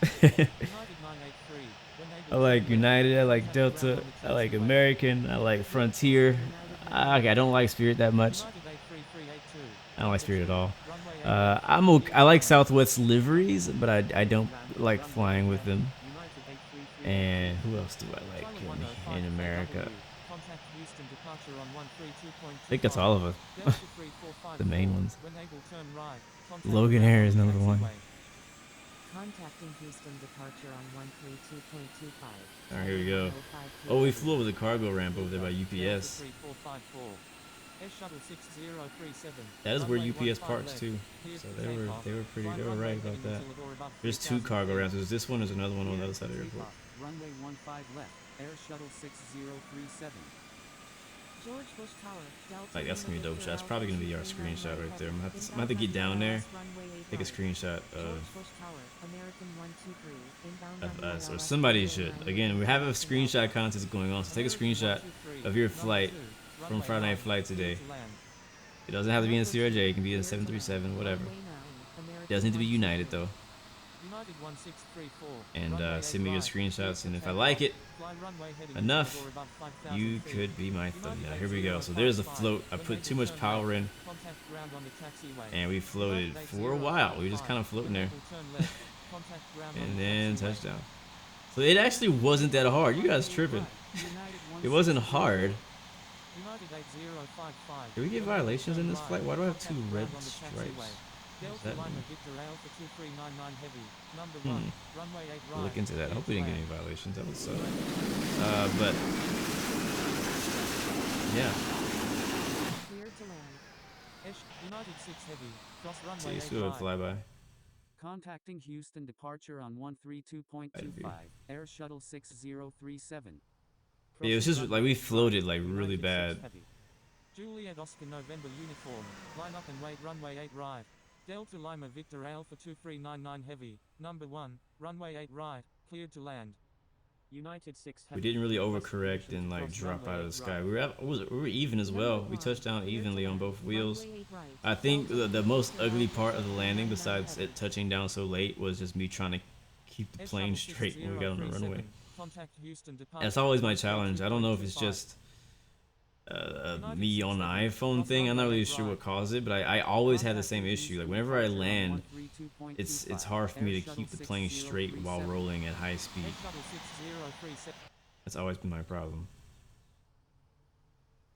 I like United, I like Delta, I like American, I like Frontier. Okay, I don't like Spirit that much. I don't like Spirit at all. I like Southwest liveries, but I don't like flying with them. And who else do I like in America? I think that's all of us. The main ones. Logan Air is number 1. Contacting Houston departure on 132.25. Alright, here we go. Oh, we flew over the cargo ramp over there by UPS. Air Shuttle 6037. That is where runway UPS 15 parks left, too. cleared So for they were takeoff. they Climb were runway right about heading that. until or above There's 2 3000 cargo feet. ramps. There's this one. There's another one on the other side of the airport. Runway 15 left, Air Shuttle 6037. George Bush Tower, Delta Like that's gonna be a dope shot. It's Alpha probably gonna be our 239 screenshot right there. I'm gonna Inbound have to get down there, runway 8 take a right. screenshot George Bush Tower, American 123, inbound of runway us, or LS somebody should. 209. Again, we have a screenshot contest going on, so take a screenshot of your flight from Friday Night Flight today. It doesn't have to be in CRJ. It can be in 737, whatever. Runway 9, It American doesn't need to be 123. United though. United 1634. And runway send me 8 your right, screenshots, and if I takeoff. like it Fly runway heading enough, until or above 5000 you feet. could be my thumbnail. United Here we go. So there's a 8055. float. I When put able, too much turn power left. in, Contact ground on the taxiway. and we floated United for a while. We were just 8055. kind of floating When there, able, turn left. Contact ground on and the then taxiway. touchdown. So it actually wasn't that hard. You guys tripping? It wasn't hard. United 8055. Did we get violations in this flight? Why do I have 2 red Contact ground on the stripes? taxiway. What does Delta that Lima mean? Victor Alpha 2399 Heavy. Number 1. Runway 8 right. We'll look into that. I hope we didn't get any Clear to land. violations. That would suck. But yeah. Clear to land. United 6 Heavy. Cross See, runway let's 8 do a right. flyby. Contacting Houston departure on 132.25, Air Shuttle 6037. Yeah, it was just like we floated like really United 6 bad. Heavy. Juliet Oscar November uniform. Line up and wait runway 8 right. Delta Lima Victor Alpha 2399 Heavy. Number 1. Runway 8 right. Cleared to land. United 6 We didn't really overcorrect and like drop out of the sky. We were even as well. We touched down evenly on both wheels. Runway 8 right. I think the most ugly part of the landing, besides it touching down so late, was just me trying to keep the plane straight when we got on the runway. Contact Houston departure. That's always my challenge. I don't know if it's just me on the iPhone thing. I'm not really sure what caused it, but I always had the same issue. Like whenever I land, it's hard for me to keep the plane straight while rolling at high speed. Air Shuttle 6037. That's always been my problem.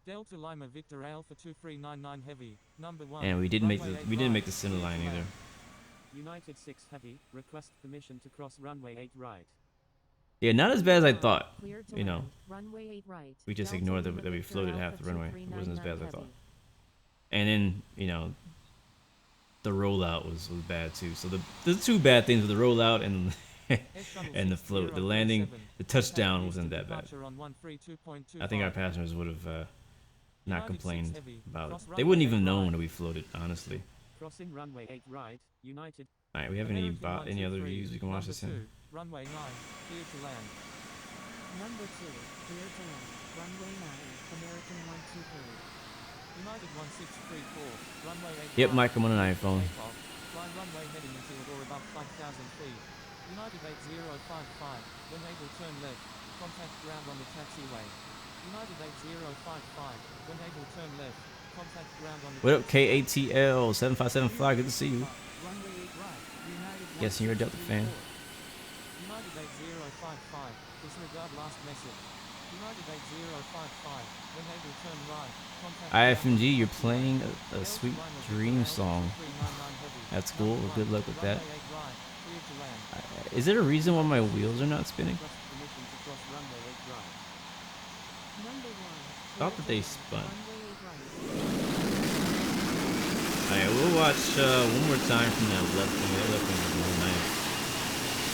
Delta Lima Victor Alpha 2399 Heavy. Number 1. And we didn't make runway the 8 we didn't right. make the center line Clear to either. land. United 6 Heavy, request permission to cross runway 8 right. Yeah, not as bad as I thought. Clear to You know, land. Runway 8 right. we just Delta ignored Lima that we Victor floated Alpha half the runway. It wasn't as bad as I 2399 thought. heavy. And then, you know, the rollout was bad too. So the 2 bad things were the rollout and Air Shuttle and the float. The landing, 6037. the touchdown Contact wasn't that Houston bad. departure on 132.25. I think our passengers would have not United complained 6 Heavy. about Cross it. They runway wouldn't 8 even known right. that we floated, honestly. Crossing runway 8 right, United. All right, we have any other views we can watch this in? Number 2, runway 9, clear to land. Number 2. Clear to land. Runway 9. American 123. United 1634, runway 8 Yep, right, Mike, I'm on an clear to iPhone. takeoff. Fly runway heading until or above 5,000 feet. United 8055, when able turn left. Contact ground on the taxiway. United 8055, when able turn left. Contact ground on the What up, taxiway. KATL 757 Fly? Good to see you. Runway 8 right, United Guessing you're a Delta fan. United 8055, disregard last message. United 8055, when able turn right. Contact IFMG, ground on the you're taxiway. playing a Delta sweet Lima dream Victor song. Alpha 2399 Heavy. That's cool. Number Good 1, luck with that. runway 8 right, clear to land. Is there a reason why my wheels are not spinning? Request permission to cross runway 8 right. Number 1. Thought that they Clear to spun. land. Runway 8 right. Alright, we'll watch one more time from that left wing. That left wing was really nice.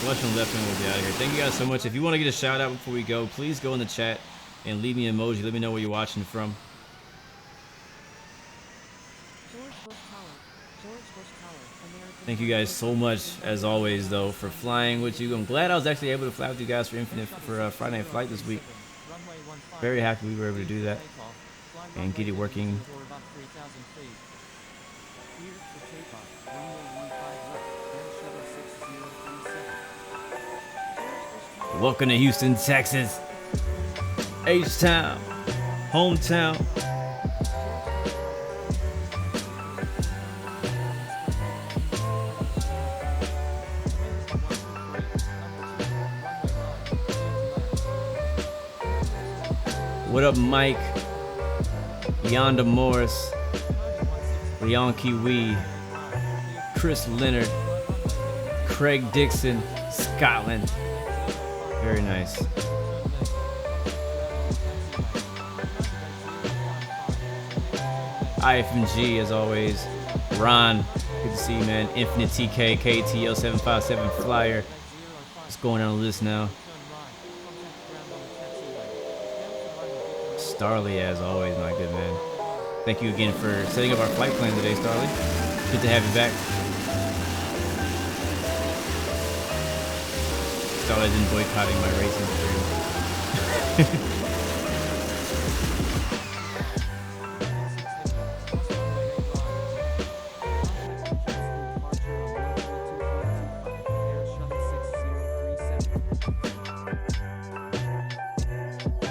Watch from the left wing, we'll be out of here. Thank you guys so much. If you want to get a shout out before we go, please go in the chat and leave me an emoji. Let me know where you're watching from. George Bush Tower. George Bush Tower. American Thank you guys so much, as always, though, for flying with you. I'm glad I was actually able to fly with you guys for Friday Night Flight this week. Very happy we were able to do that and get it working. Cleared for takeoff, runway 15 left, Air Shuttle 6037. Welcome to Houston, Texas. H-Town. Hometown. What up, Mike? Yonda Morris. Leon Kiwi. Chris Leonard. Craig Dixon. Scotland. Very nice. IFMG as always. Ron, good to see you, man. Infinite TK, KTL757 Flyer. What's going on the list now? Starly, as always, my good man. Thank you again for setting up our flight plan today, Starly. Good to have you back. Starly's in boycotting my racing stream.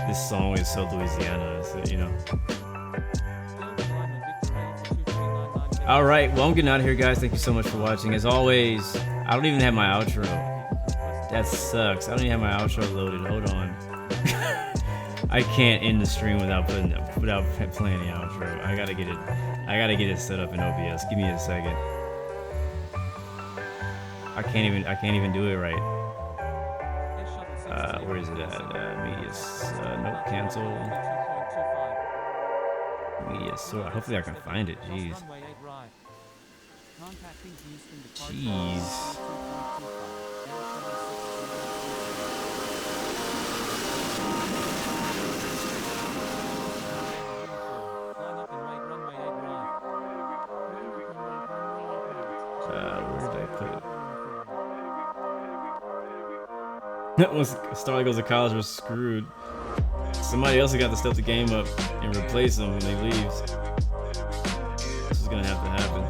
This song is so Louisiana, so, you know. All right, well, I'm getting out of here, guys. Thank you so much for watching. As always, I don't even have my outro. That sucks. I don't even have my outro loaded. Hold on. I can't end the stream without playing the outro. I gotta get it set up in OBS. Give me a second. I can't even do it right. Where is it at? Media. Nope, cancel. Media sort. Hopefully I can find it. Jeez. Jeez. Where did I put it? Once Starlight goes to college, we're screwed. Somebody else has got to step the game up and replace them when they leave. This is gonna have to happen.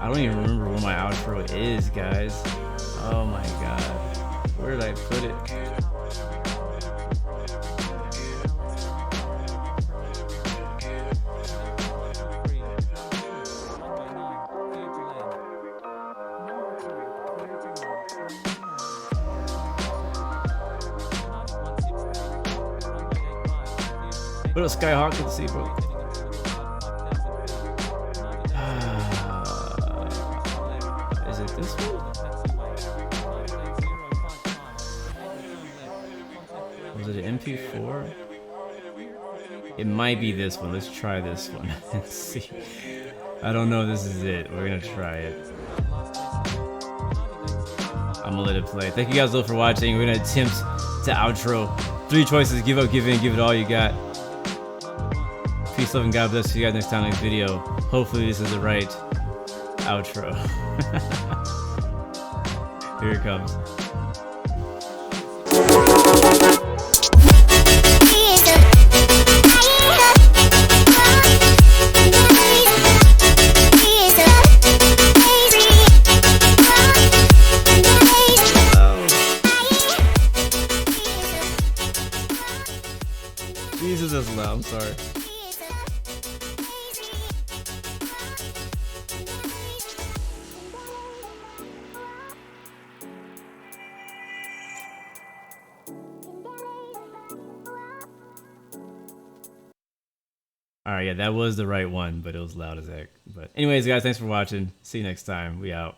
I don't even remember where my outro is, guys. Oh my god. Where did I put it? What up, Skyhawk? Good to see you, bro. Is it this one? Was it an MP4? It might be this one. Let's try this one and see. I don't know if this is it. We're gonna try it. I'm gonna let it play. Thank you guys all for watching. We're gonna attempt to outro. 3 choices: give up, give in, give it all you got. Peace, love, and God bless. See you guys next time, next video. Hopefully this is the right outro. Here it comes. Jesus is loud, I'm sorry. Alright, yeah, that was the right one, but it was loud as heck. But anyways, guys, thanks for watching. See you next time. We out.